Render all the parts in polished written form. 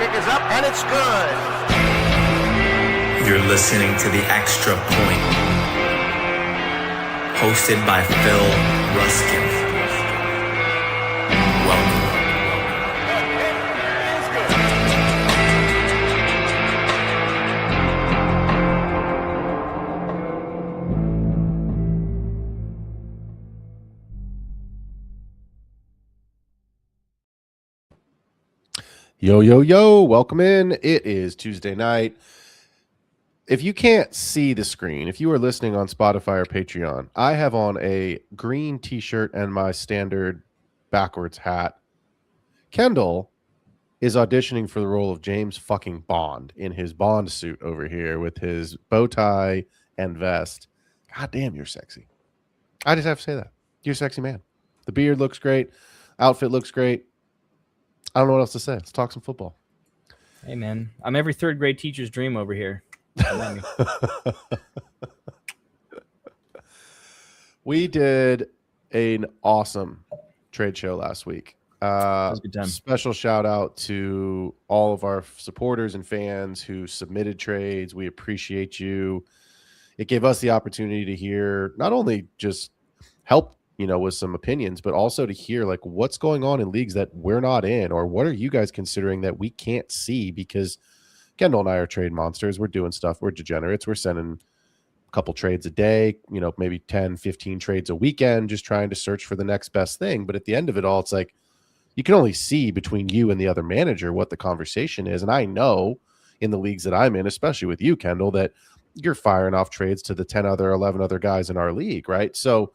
kick is up, and it's good. You're listening to The Extra Point, hosted by Phil Ruskin. Welcome. Yo, yo, yo, welcome in. It is Tuesday night. If you can't see the screen, if you are listening on Spotify or Patreon, I have on a green t-shirt and my standard backwards hat. Kendall is auditioning for the role of James fucking Bond in his Bond suit over here with his bow tie and vest. God damn, you're sexy. I just have to say that. You're a sexy man. The beard looks great. Outfit looks great. I don't know what else to say. Let's talk some football. Hey, man. I'm every third grade teacher's dream over here. We did an awesome trade show last week. Was a good time. Special shout out to all of our supporters and fans who submitted trades. We appreciate you. It gave us the opportunity to hear not only just help, with some opinions, but also to hear like what's going on in leagues that we're not in, or what are you guys considering that we can't see? Because Kendall and I are trade monsters. We're doing stuff. We're degenerates. We're sending a couple trades a day, maybe 10, 15 trades a weekend, just trying to search for the next best thing. But at the end of it all, it's like you can only see between you and the other manager what the conversation is. And I know in the leagues that I'm in, especially with you, Kendall, that you're firing off trades to the 11 other guys in our league, right? So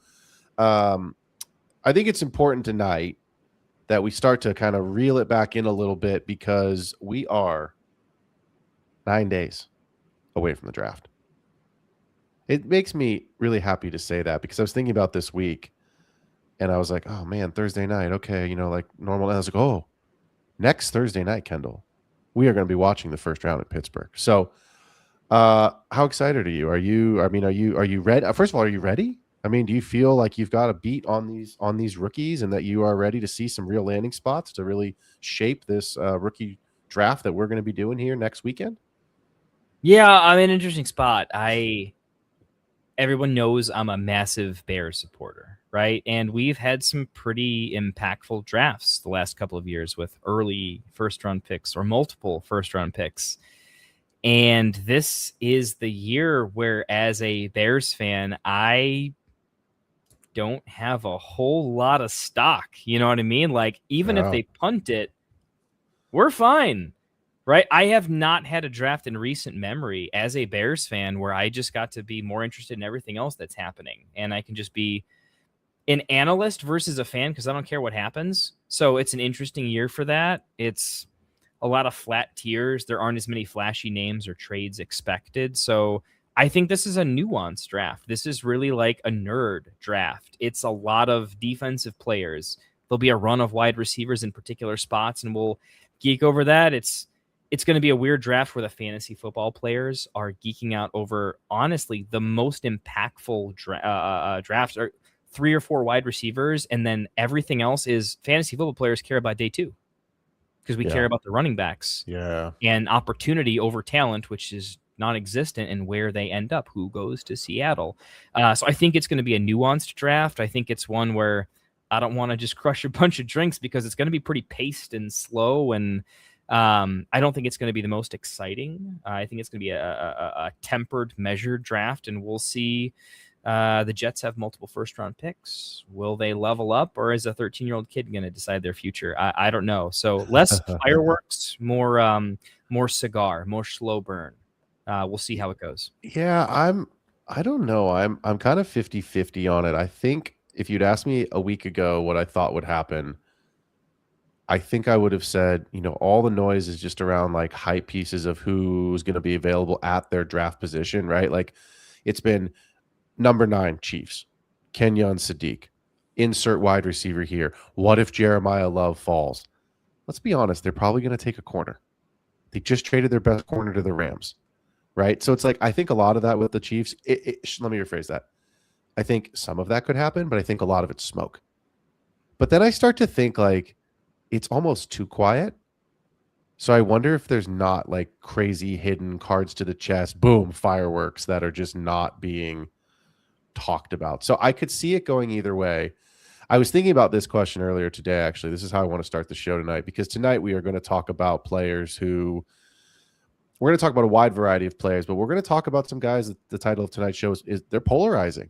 I think it's important tonight that we start to kind of reel it back in a little bit, because we are 9 days away from the draft. It makes me really happy to say that, because I was thinking about this week and I was like, oh man, Thursday night. Okay. Like normal. And I was like, oh, next Thursday night, Kendall, we are going to be watching the first round at Pittsburgh. So, how excited are you? Are you ready? First of all, are you ready? Do you feel like you've got a beat on these rookies, and that you are ready to see some real landing spots to really shape this rookie draft that we're going to be doing here next weekend? Yeah, I'm in an interesting spot. Everyone knows I'm a massive Bears supporter, right? And we've had some pretty impactful drafts the last couple of years with early first-round picks or multiple first-round picks. And this is the year where, as a Bears fan, I don't have a whole lot of stock. You know what I mean? Like, even if they punt it, we're fine, right? I have not had a draft in recent memory as a Bears fan where I just got to be more interested in everything else that's happening. And I can just be an analyst versus a fan because I don't care what happens. So it's an interesting year for that. It's a lot of flat tiers. There aren't as many flashy names or trades expected. So I think this is a nuanced draft. This is really like a nerd draft. It's a lot of defensive players. There'll be a run of wide receivers in particular spots, and we'll geek over that. It's going to be a weird draft where the fantasy football players are geeking out over, honestly, the most impactful drafts are 3 or 4 wide receivers, and then everything else is fantasy football players care about day 2 because we care about the running backs and opportunity over talent, which is non-existent, and where they end up, who goes to Seattle. So I think it's going to be a nuanced draft. I think it's one where I don't want to just crush a bunch of drinks because it's going to be pretty paced and slow, and I don't think it's going to be the most exciting. I think it's going to be a tempered, measured draft, and we'll see. The Jets have multiple first-round picks. Will they level up, or is a 13-year-old kid going to decide their future? I don't know. So less fireworks, more cigar, more slow burn. We'll see how it goes. Yeah, I don't know. I'm kind of 50-50 on it. I think if you'd asked me a week ago what I thought would happen, I think I would have said, all the noise is just around like hype pieces of who's going to be available at their draft position, right? Like it's been number 9 Chiefs, Kenyon Sadiq, insert wide receiver here. What if Jeremiah Love falls? Let's be honest, they're probably going to take a corner. They just traded their best corner to the Rams. Right. So it's like, I think a lot of that with the Chiefs, let me rephrase that. I think some of that could happen, but I think a lot of it's smoke. But then I start to think like it's almost too quiet. So I wonder if there's not like crazy hidden cards to the chest, boom, fireworks that are just not being talked about. So I could see it going either way. I was thinking about this question earlier today, actually. This is how I want to start the show tonight, because tonight we are going to talk about players who we're going to talk about a wide variety of players, but we're going to talk about some guys that the title of tonight's show is they're polarizing.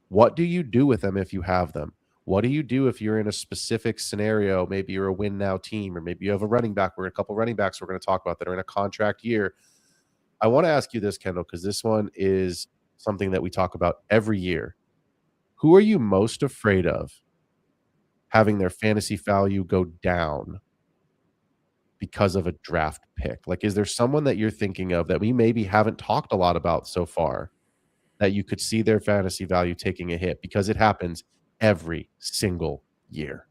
What do you do with them if you have them? What do you do if you're in a specific scenario? Maybe you're a win now team, or maybe you have a running back. We're a couple running backs we're going to talk about that are in a contract year. I want to ask you this, Kendall, because this one is something that we talk about every year. Who are you most afraid of having their fantasy value go down because of a draft pick? Like, is there someone that you're thinking of that we maybe haven't talked a lot about so far that you could see their fantasy value taking a hit? Because it happens every single year.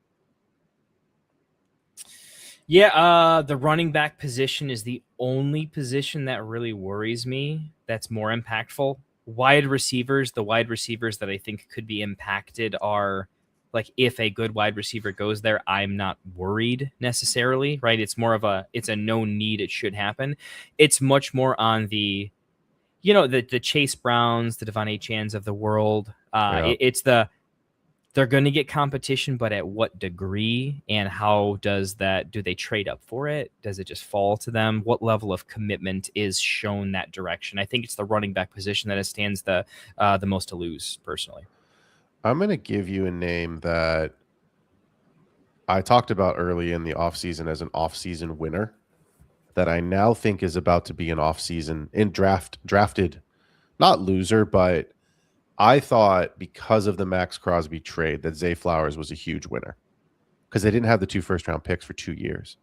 Yeah, the running back position is the only position that really worries me that's more impactful. Wide receivers, the wide receivers that I think could be impacted are like if a good wide receiver goes there, I'm not worried necessarily, right? It's more of it's a no need, it should happen. It's much more on the, the Chase Browns, the Devon Achans of the world. It's they're going to get competition, but at what degree, and how do they trade up for it? Does it just fall to them? What level of commitment is shown that direction? I think it's the running back position that stands the most to lose, personally. I'm going to give you a name that I talked about early in the offseason as an offseason winner that I now think is about to be an offseason drafted, not loser, but I thought because of the Max Crosby trade that Zay Flowers was a huge winner because they didn't have the 2 first-round picks for 2 years.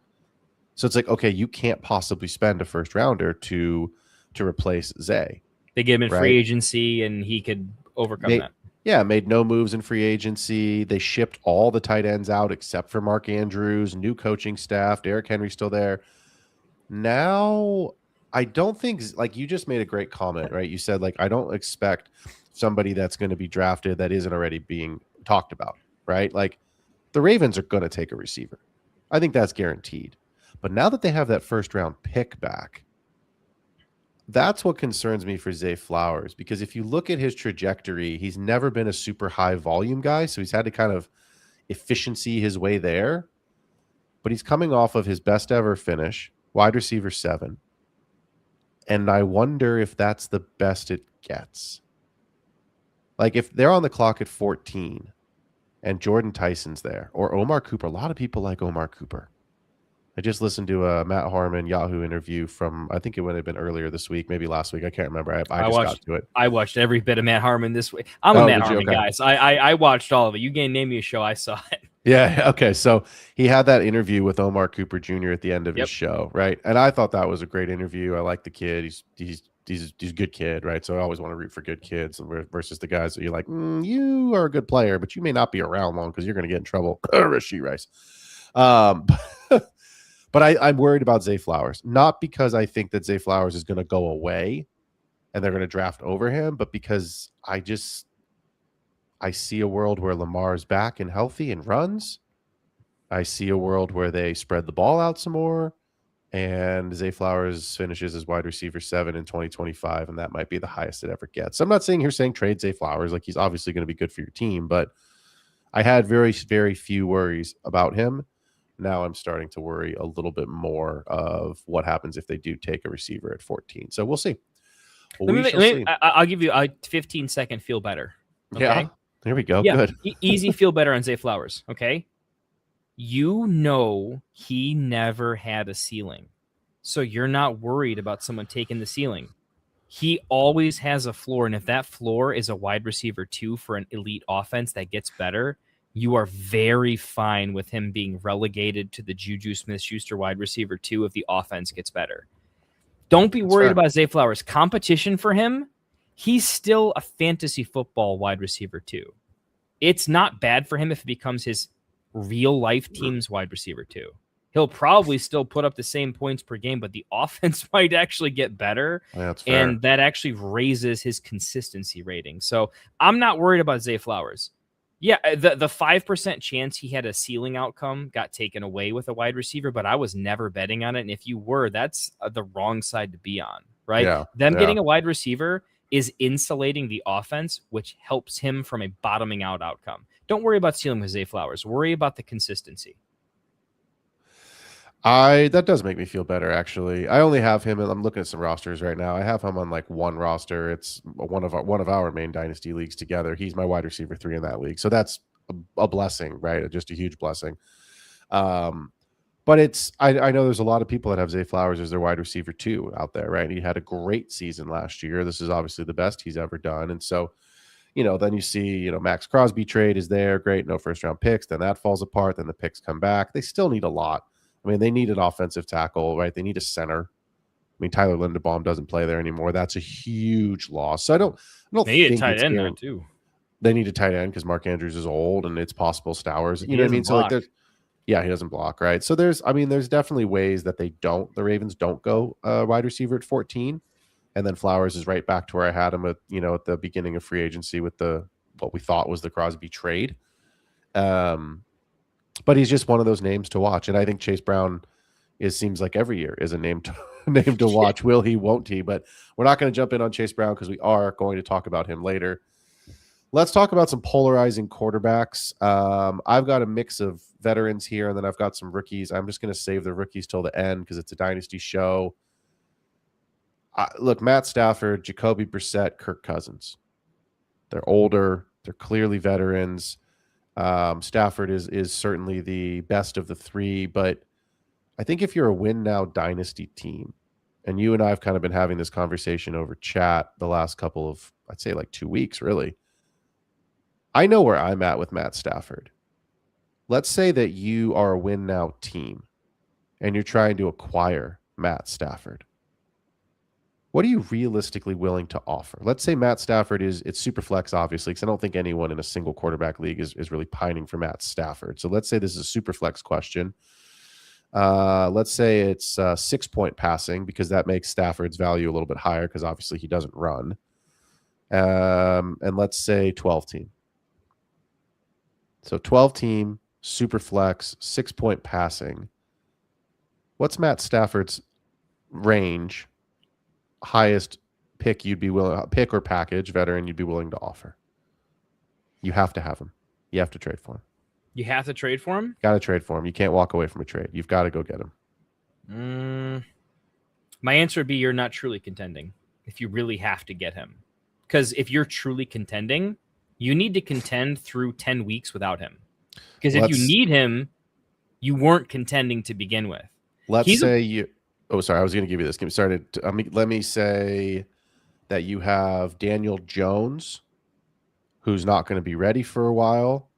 So it's like, okay, you can't possibly spend a first rounder to replace Zay. They gave him in free agency and he could overcome that. Yeah, made no moves in free agency. They shipped all the tight ends out except for Mark Andrews, new coaching staff, Derrick Henry's still there. Now, I don't think, like you just made a great comment, right? You said, like, I don't expect somebody that's going to be drafted that isn't already being talked about, right? Like, the Ravens are going to take a receiver. I think that's guaranteed. But now that they have that first round pick back, that's what concerns me for Zay Flowers, because if you look at his trajectory, he's never been a super high volume guy. So he's had to kind of efficiency his way there. But he's coming off of his best ever finish, wide receiver 7. And I wonder if that's the best it gets. Like if they're on the clock at 14 and Jordan Tyson's there, or Omar Cooper, a lot of people like Omar Cooper. I just listened to a Matt Harmon Yahoo interview from, I think it would have been earlier this week, maybe last week. I can't remember. I got to it. I watched every bit of Matt Harmon this week. I'm a Matt Harmon guy, so I watched all of it. You can name me a show, I saw it. Yeah, okay. So he had that interview with Omar Cooper Jr. at the end of his show, right? And I thought that was a great interview. I like the kid. He's a good kid, right? So I always want to root for good kids versus the guys that you're like, you are a good player, but you may not be around long because you're going to get in trouble. Rasheed Rice. But I'm worried about Zay Flowers, not because I think that Zay Flowers is going to go away and they're going to draft over him, but because I see a world where Lamar's back and healthy and runs. I see a world where they spread the ball out some more, and Zay Flowers finishes as wide receiver 7 in 2025, and that might be the highest it ever gets. I'm not saying trade Zay Flowers. Like, he's obviously going to be good for your team, but I had very, very few worries about him. Now I'm starting to worry a little bit more of what happens if they do take a receiver at 14. So we'll see. I'll give you a 15-second feel better. Okay? Yeah. There we go. Yeah, good. Easy feel better on Zay Flowers. Okay. He never had a ceiling. So you're not worried about someone taking the ceiling. He always has a floor. And if that floor is a wide receiver 2 for an elite offense that gets better, you are very fine with him being relegated to the Juju Smith-Schuster wide receiver 2 if the offense gets better. Don't be worried about Zay Flowers. Competition for him, he's still a fantasy football wide receiver 2. It's not bad for him if it becomes his real life team's wide receiver 2. He'll probably still put up the same points per game, but the offense might actually get better. And that actually raises his consistency rating. So I'm not worried about Zay Flowers. Yeah, the 5% chance he had a ceiling outcome got taken away with a wide receiver, but I was never betting on it. And if you were, that's the wrong side to be on, right? Yeah, Them yeah. getting a wide receiver is insulating the offense, which helps him from a bottoming out outcome. Don't worry about ceiling with Zay Flowers. Worry about the consistency. That does make me feel better, actually. I only have him, and I'm looking at some rosters right now. I have him on like one roster. It's one of our main dynasty leagues together. He's my wide receiver 3 in that league, so that's a blessing, right? Just a huge blessing. But I know there's a lot of people that have Zay Flowers as their wide receiver 2 out there, right? And he had a great season last year. This is obviously the best he's ever done, and so then you see Max Crosby trade is there, great, no first round picks. Then that falls apart. Then the picks come back. They still need a lot. I mean, they need an offensive tackle, right? They need a center. I mean, Tyler Linderbaum doesn't play there anymore. That's a huge loss. So I don't They need a think tight it's end there now too. They need a tight end because Mark Andrews is old, and it's possible Stowers. He What I mean? doesn't So like, block. he doesn't block, right? So there's definitely ways that the Ravens don't go wide receiver at 14, and then Flowers is right back to where I had him at the beginning of free agency with what we thought was the Crosby trade. But he's just one of those names to watch, and I think Chase Brown seems like every year is a name to watch. Will he? Won't he? But we're not going to jump in on Chase Brown because we are going to talk about him later. Let's talk about some polarizing quarterbacks. I've got a mix of veterans here, and then I've got some rookies. I'm just going to save the rookies till the end because it's a dynasty show. Look, Matt Stafford, Jacoby Brissett, Kirk Cousins. They're older. They're clearly veterans. Stafford is certainly the best of the 3, but I think if you're a win now dynasty team, and you and I have kind of been having this conversation over chat the last couple of, I'd say like 2 weeks, really. I know where I'm at with Matt Stafford. Let's say that you are a win now team and you're trying to acquire Matt Stafford. What are you realistically willing to offer? Let's say Matt Stafford it's super flex, obviously, because I don't think anyone in a single quarterback league is really pining for Matt Stafford. So let's say this is a super flex question. Let's say it's 6-point passing because that makes Stafford's value a little bit higher because obviously he doesn't run. And let's say 12 team. So 12 team, super flex, 6-point passing. What's Matt Stafford's range, highest pick you'd be willing, pick or package veteran you'd be willing to offer? You have to have him. You have to trade for him. You have to trade for him? Got to trade for him. You can't walk away from a trade. You've got to go get him. My answer would be you're not truly contending if you really have to get him. Because if you're truly contending, you need to contend through 10 weeks without him. Because if you need him, you weren't contending to begin with. Let's say you... Oh, sorry. I was going to give you this. Get me started. Let me say that you have Daniel Jones, who's not going to be ready for a while.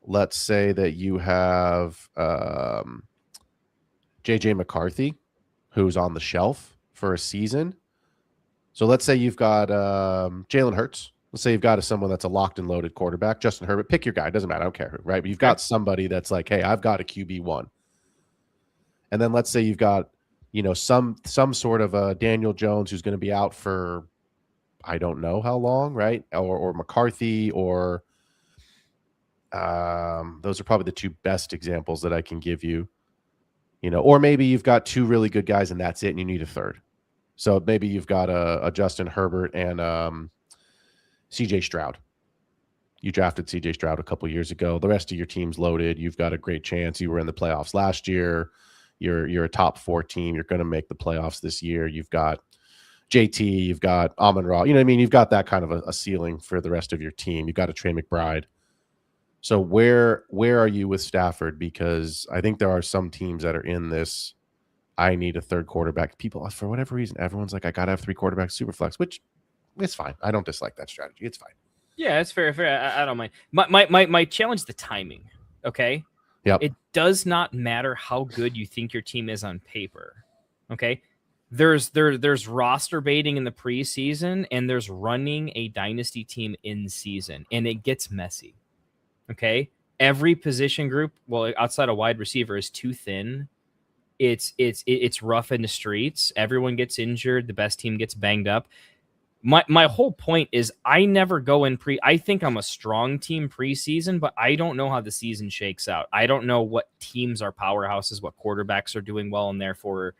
Let's say that you have J.J. McCarthy, who's on the shelf for a season. So let's say you've got Jalen Hurts. Let's say you've got someone that's a locked and loaded quarterback. Justin Herbert, pick your guy. Doesn't matter. I don't care who, right? But you've got somebody that's like, hey, I've got a QB1. And then let's say you've got, some sort of a Daniel Jones who's going to be out for, I don't know how long, right? Or McCarthy, or those are probably the 2 best examples that I can give you. Or maybe you've got 2 really good guys and that's it, and you need a third. So maybe you've got a Justin Herbert and CJ Stroud. You drafted CJ Stroud a couple years ago. The rest of your team's loaded. You've got a great chance. You were in the playoffs last year. You're a top 4 team. You're going to make the playoffs this year. You've got JT. You've got Amon-Ra. You've got that kind of a ceiling for the rest of your team. You've got a Trey McBride. So where are you with Stafford? Because I think there are some teams that are in this, I need a third quarterback. People, for whatever reason, everyone's like, I got to have 3 quarterbacks, super flex, which it's fine. I don't dislike that strategy. It's fine. Yeah, it's fair. I don't mind. My challenge is the timing. Okay. Yep. It does not matter how good you think your team is on paper. Okay. There's roster baiting in the preseason, and there's running a dynasty team in season, and it gets messy. Okay. Every position group, well, outside a wide receiver, is too thin. It's rough in the streets. Everyone gets injured. The best team gets banged up. My whole point is I never go in I think I'm a strong team preseason, but I don't know how the season shakes out. I don't know what teams are powerhouses, what quarterbacks are doing well, and therefore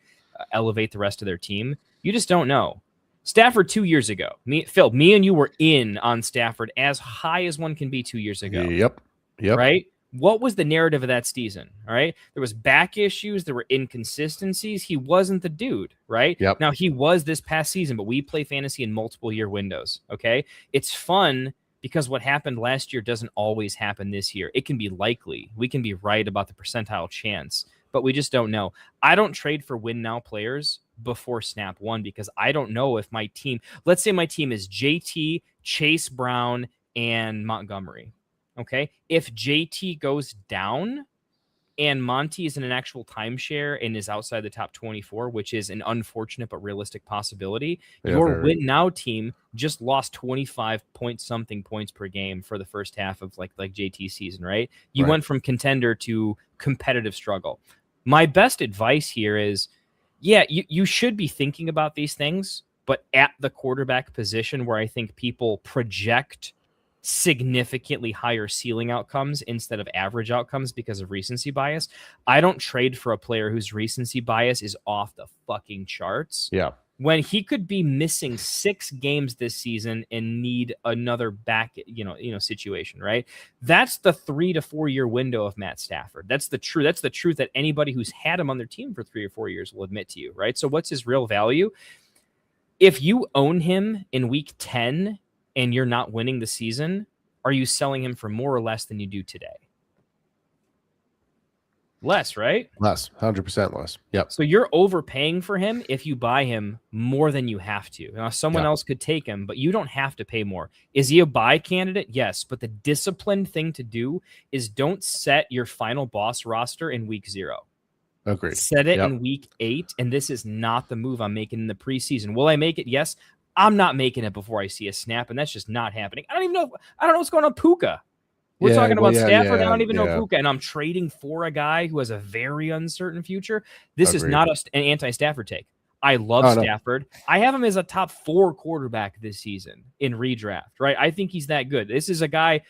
elevate the rest of their team. You just don't know. Stafford 2 years ago, Phil, me and you were in on Stafford as high as one can be 2 years ago. Yep. Right? What was the narrative of that season? All right. There was back issues. There were inconsistencies. He wasn't the dude, right? Yep. Now he was this past season, but we play fantasy in multiple year windows. Okay. It's fun because what happened last year doesn't always happen this year. It can be likely. We can be right about the percentile chance, but we just don't know. I don't trade for win now players before snap one because I don't know if my team, let's say my team is JT, Chase Brown, and Montgomery. Okay. If JT goes down and Monty is in an actual timeshare and is outside the top 24, which is an unfortunate but realistic possibility, your win now team just lost 25 point something points per game for the first half of like JT's season, right? You went from contender to competitive struggle. My best advice here is, yeah, you should be thinking about these things, but at the quarterback position where I think people project significantly higher ceiling outcomes instead of average outcomes because of recency bias. I don't trade for a player whose recency bias is off the fucking charts. Yeah. When he could be missing 6 games this season and need another back, situation, right? That's the 3 to 4 year window of Matt Stafford. That's the truth. That's the truth that anybody who's had him on their team for 3 or 4 years will admit to you, right? So what's his real value? If you own him in week 10 and you're not winning the season, are you selling him for more or less than you do today? Less, right? Less, 100% less. Yep. So you're overpaying for him if you buy him more than you have to. Now, someone else could take him, but you don't have to pay more. Is he a buy candidate? Yes, but the disciplined thing to do is don't set your final boss roster in week 0. Agreed. Set it in week 8, and this is not the move I'm making in the preseason. Will I make it? Yes. I'm not making it before I see a snap, and that's just not happening. I don't know what's going on Puka. We're talking about Stafford. I don't even know Puka, and I'm trading for a guy who has a very uncertain future. This is not an anti-Stafford take. I love Stafford. I have him as a top 4 quarterback this season in redraft, right? I think he's that good. This is a guy,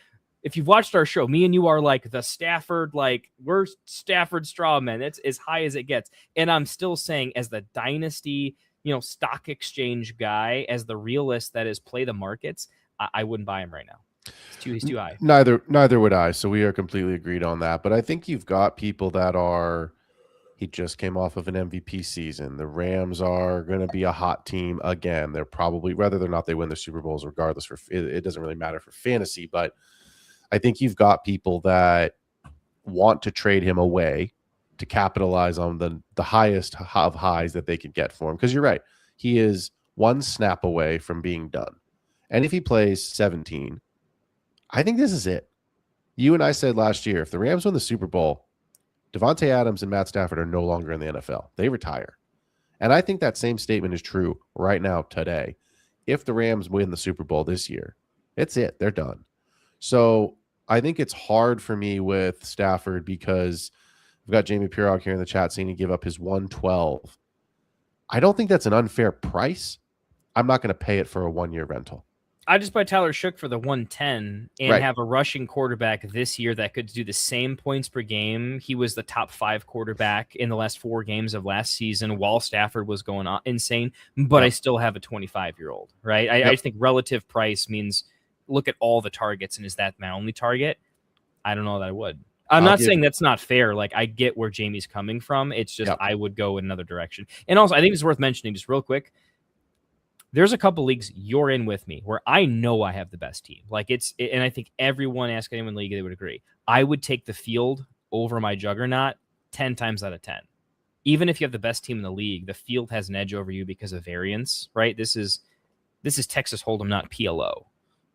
if you've watched our show, me and you are like the Stafford, like we're Stafford straw men. That's as high as it gets. And I'm still saying as the dynasty, stock exchange guy, as the realist that is play the markets, I wouldn't buy him right now. He's too high. Neither would I. So we are completely agreed on that. But I think you've got people that he just came off of an MVP season. The Rams are going to be a hot team again. They're probably, whether or not they win the Super Bowls, regardless, it doesn't really matter for fantasy. But I think you've got people that want to trade him away to capitalize on the highest of highs that they could get for him. Because you're right. He is one snap away from being done. And if he plays 17, I think this is it. You and I said last year, if the Rams win the Super Bowl, Devontae Adams and Matt Stafford are no longer in the NFL. They retire. And I think that same statement is true right now, today. If the Rams win the Super Bowl this year, it's it. They're done. So I think it's hard for me with Stafford because we've got Jamie Pirog here in the chat saying he give up his 112. I don't think that's an unfair price. I'm not going to pay it for a 1-year rental. I just buy Tyler Shook for the 110 and have a rushing quarterback this year that could do the same points per game. He was the top 5 quarterback in the last 4 games of last season while Stafford was going on insane, but I still have a 25-year-old, right? I just think relative price means look at all the targets, and is that my only target? I don't know that I would. I'm not saying that's not fair. Like, I get where Jamie's coming from. It's just I would go in another direction. And also, I think it's worth mentioning just real quick, there's a couple leagues you're in with me where I know I have the best team. And I think everyone, ask anyone in the league, they would agree. I would take the field over my juggernaut 10 times out of 10. Even if you have the best team in the league, the field has an edge over you because of variance, right? This is Texas Hold'em, not PLO,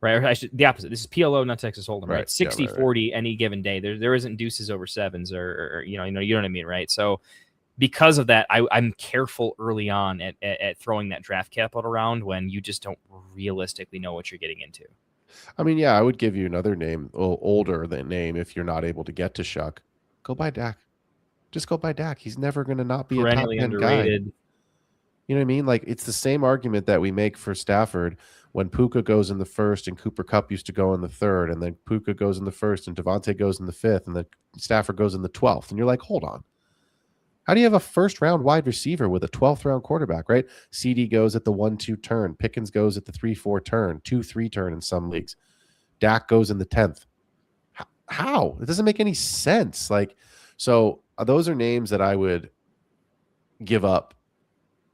right? Or the opposite. This is PLO, not Texas Hold'em, right? 60-40 any given day. There isn't deuces over sevens or you know what I mean, right? So because of that, I'm careful early on at throwing that draft capital around when you just don't realistically know what you're getting into. I mean, I would give you another name, older than name, if you're not able to get to Shuck. Go buy Dak. Just go buy Dak. He's never going to not be a top 10 underrated guy. You know what I mean? Like, it's the same argument that we make for Stafford when Puka goes in the first and Cooper Kupp used to go in the third, and then Puka goes in the first and Devontae goes in the fifth, and then Stafford goes in the 12th. And you're like, hold on. How do you have a first-round wide receiver with a 12th-round quarterback, right? CD goes at the 1-2 turn. Pickens goes at the 3-4 turn, 2-3 turn in some leagues. Dak goes in the 10th. How? It doesn't make any sense. Like, so those are names that I would give up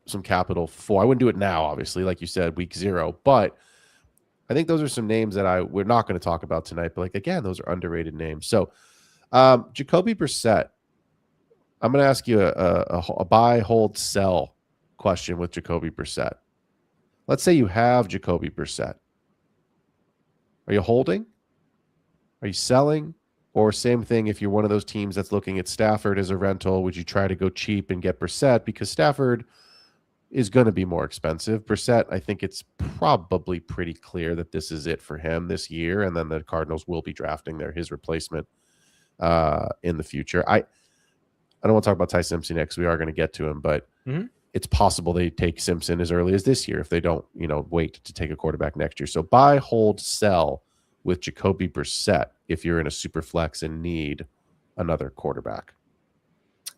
some capital for. I wouldn't do it now, obviously, like you said, week 0, but I think those are some names that we're not going to talk about tonight. But like, again, those are underrated names. So Jacoby Brissett, I'm going to ask you a buy, hold, sell question with Jacoby Brissett. Let's say you have Jacoby Brissett. Are you holding? Are you selling? Or same thing, if you're one of those teams that's looking at Stafford as a rental, would you try to go cheap and get Brissett? Because Stafford is going to be more expensive. Brissett, I think it's probably pretty clear that this is it for him this year, and then the Cardinals will be drafting his replacement in the future. I don't want to talk about Ty Simpson next. We are going to get to him, but it's possible they take Simpson as early as this year if they don't, wait to take a quarterback next year. So buy, hold, sell with Jacoby Brissett if you're in a super flex and need another quarterback.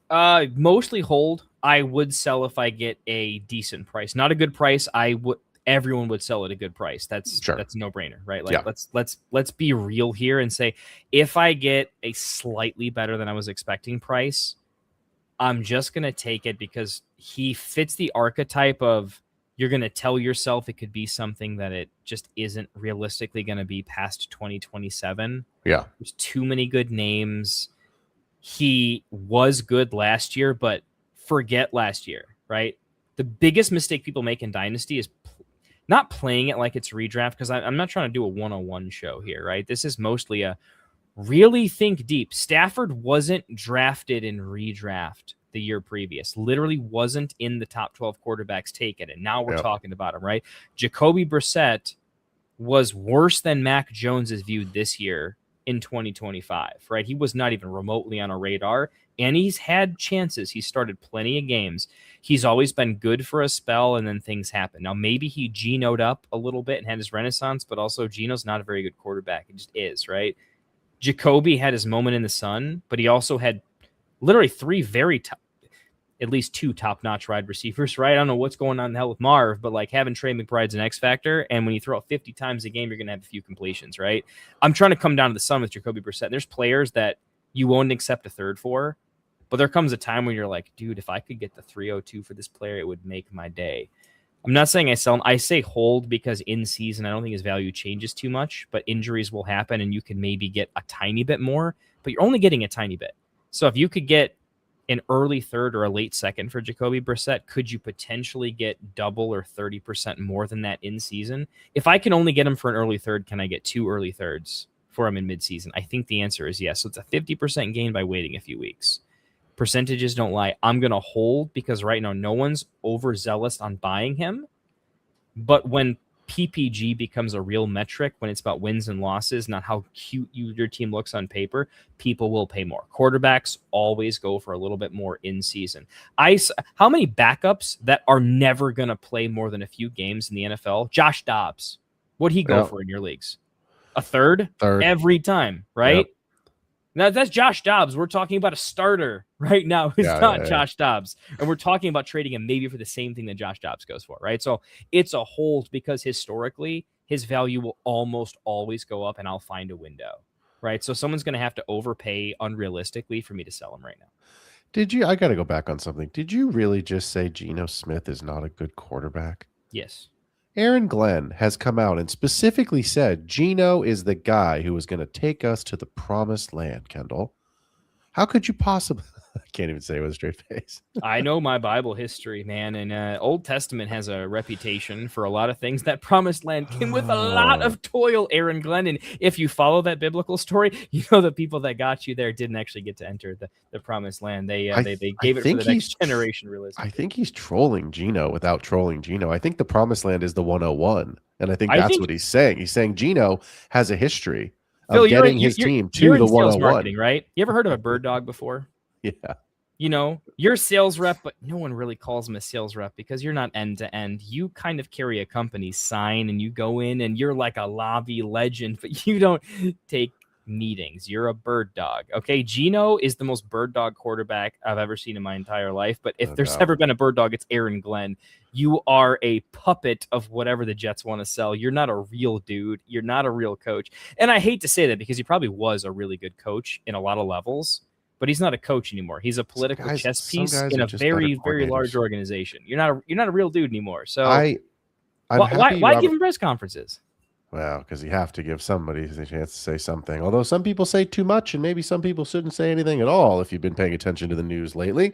Mostly hold. I would sell if I get a decent price. Not a good price. Everyone would sell at a good price. That's a no-brainer, right? Like, yeah. Let's be real here and say, if I get a slightly better than I was expecting price, I'm just going to take it because he fits the archetype of you're going to tell yourself it could be something that it just isn't realistically going to be past 2027. Yeah. There's too many good names. He was good last year, but forget last year, right? The biggest mistake people make in Dynasty is not playing it like it's redraft, because I'm not trying to do a 101 show here, right? This is mostly a really think deep. Stafford wasn't drafted in redraft the year previous, literally wasn't in the top 12 quarterbacks taken, and now we're talking about him, right? Jacoby Brissett was worse than Mac Jones is viewed this year in 2025, right? He was not even remotely on a radar, and he's had chances. He started plenty of games. He's always been good for a spell, and then things happen. Now, maybe he Geno'd up a little bit and had his renaissance, but also Geno's not a very good quarterback. He just is, right? Jacoby had his moment in the sun, but he also had literally at least two top-notch wide receivers, right? I don't know what's going on in the hell with Marv, but like having Trey McBride's an X factor, and when you throw it 50 times a game, you're going to have a few completions, right? I'm trying to come down to the sun with Jacoby Brissett. There's players that you won't accept a third for, but there comes a time when you're like, dude, if I could get the 302 for this player, it would make my day. I'm not saying I sell him. I say hold because in season, I don't think his value changes too much, but injuries will happen and you can maybe get a tiny bit more, but you're only getting a tiny bit. So if you could get an early third or a late second for Jacoby Brissett, could you potentially get double or 30% more than that in season? If I can only get him for an early third, can I get 2 early thirds for him in midseason? I think the answer is yes. So it's a 50% gain by waiting a few weeks. Percentages don't lie. I'm going to hold because right now no one's overzealous on buying him. But when PPG becomes a real metric, when it's about wins and losses, not how cute your team looks on paper, people will pay more. Quarterbacks always go for a little bit more in season. How many backups that are never going to play more than a few games in the NFL? Josh Dobbs. What'd he go for in your leagues? A third? Every time, right? Yep. Now, that's Josh Dobbs. We're talking about a starter right now. It's not Josh Dobbs. And we're talking about trading him maybe for the same thing that Josh Dobbs goes for, right? So it's a hold because historically his value will almost always go up and I'll find a window, right? So someone's going to have to overpay unrealistically for me to sell him right now. I got to go back on something. Did you really just say Geno Smith is not a good quarterback? Yes. Aaron Glenn has come out and specifically said Geno is the guy who is going to take us to the promised land, Kendall. How could you possibly... I can't even say it with a straight face. I know my Bible history, man, and Old Testament has a reputation for a lot of things. That promised land came with a lot of toil, Aaron Glenn, and if you follow that biblical story, you know the people that got you there didn't actually get to enter the promised land. They gave it for the next generation, realistically. I think he's trolling Geno without trolling Geno. I think the promised land is the 101, and I think that's what he's saying. He's saying Geno has a history of getting his team to the 101. Right? You ever heard of a bird dog before? Yeah. You know, you're a sales rep, but no one really calls him a sales rep because you're not end to end. You kind of carry a company's sign and you go in and you're like a lobby legend, but you don't take meetings. You're a bird dog. Okay. Gino is the most bird dog quarterback I've ever seen in my entire life. But if there's ever been a bird dog, it's Aaron Glenn. You are a puppet of whatever the Jets want to sell. You're not a real dude. You're not a real coach. And I hate to say that because he probably was a really good coach in a lot of levels. But he's not a coach anymore. He's a political chess piece in a very, very large organization. You're not a real dude anymore. So why give him press conferences? Well, because you have to give somebody a chance to say something. Although some people say too much, and maybe some people shouldn't say anything at all. If you've been paying attention to the news lately,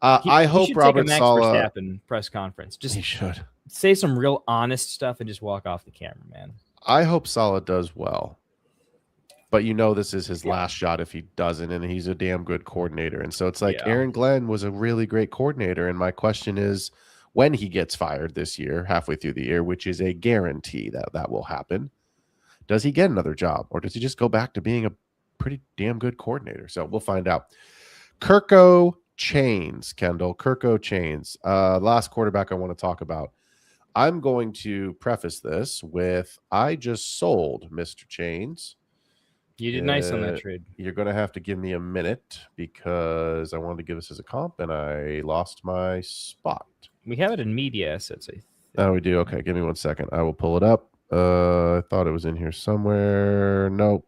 I hope Robert Saleh press conference. Just he should say some real honest stuff and just walk off the camera, man. I hope Saleh does well. But this is his last shot if he doesn't, and he's a damn good coordinator. And so it's like Aaron Glenn was a really great coordinator. And my question is, when he gets fired this year, halfway through the year, which is a guarantee that will happen, does he get another job? Or does he just go back to being a pretty damn good coordinator? So we'll find out. Kirko Chains, Kendall. Kirko Chains. Last quarterback I want to talk about. I'm going to preface this with, I just sold Mr. Chains. You did nice on that trade. You're going to have to give me a minute because I wanted to give this as a comp and I lost my spot. We have it in media assets. Oh, we do. Okay, give me 1 second. I will pull it up. I thought it was in here somewhere. Nope.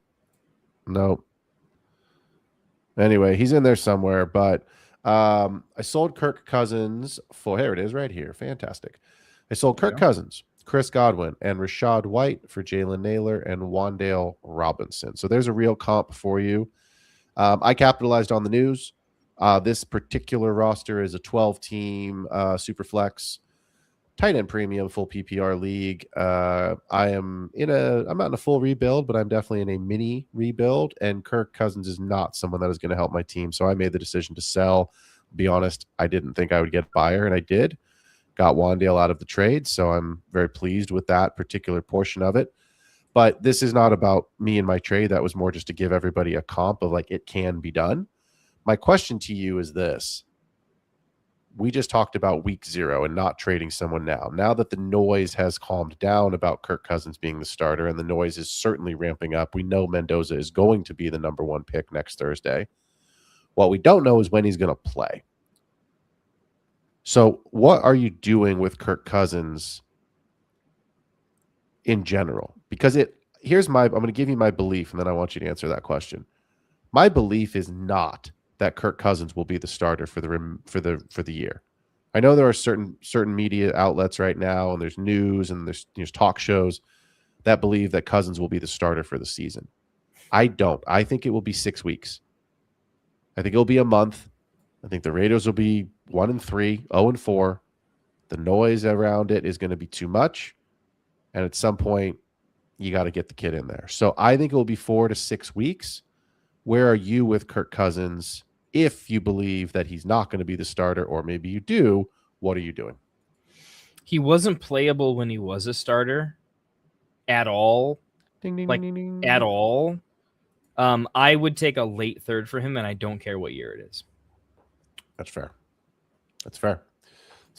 Anyway, he's in there somewhere, but I sold Kirk Cousins for, here it is right here. Fantastic. I sold Kirk Cousins, Chris Godwin, and Rashad White for Jalen Naylor and Wan'Dale Robinson. So there's a real comp for you. I capitalized on the news. This particular roster is a 12-team Superflex tight end premium full PPR league. I'm not in a full rebuild, but I'm definitely in a mini rebuild. And Kirk Cousins is not someone that is going to help my team. So I made the decision to sell. Be honest, I didn't think I would get a buyer, and I did. Got Wan'Dale out of the trade, so I'm very pleased with that particular portion of it. But this is not about me and my trade. That was more just to give everybody a comp of like it can be done. My question to you is this. We just talked about week 0 and not trading someone now. Now that the noise has calmed down about Kirk Cousins being the starter and the noise is certainly ramping up, we know Mendoza is going to be the number 1 pick next Thursday. What we don't know is when he's going to play. So what are you doing with Kirk Cousins in general? Because I'm going to give you my belief, and then I want you to answer that question. My belief is not that Kirk Cousins will be the starter for the year. I know there are certain media outlets right now, and there's news and there's talk shows that believe that Cousins will be the starter for the season. I don't. I think it will be 6 weeks. I think it'll be a month. I think the Raiders will be 1-3, 0-4. The noise around it is going to be too much. And at some point, you got to get the kid in there. So I think it will be 4 to 6 weeks. Where are you with Kirk Cousins? If you believe that he's not going to be the starter, or maybe you do, what are you doing? He wasn't playable when he was a starter at all. Ding, ding, like ding, ding. At all. I would take a late third for him, and I don't care what year it is. That's fair. Let's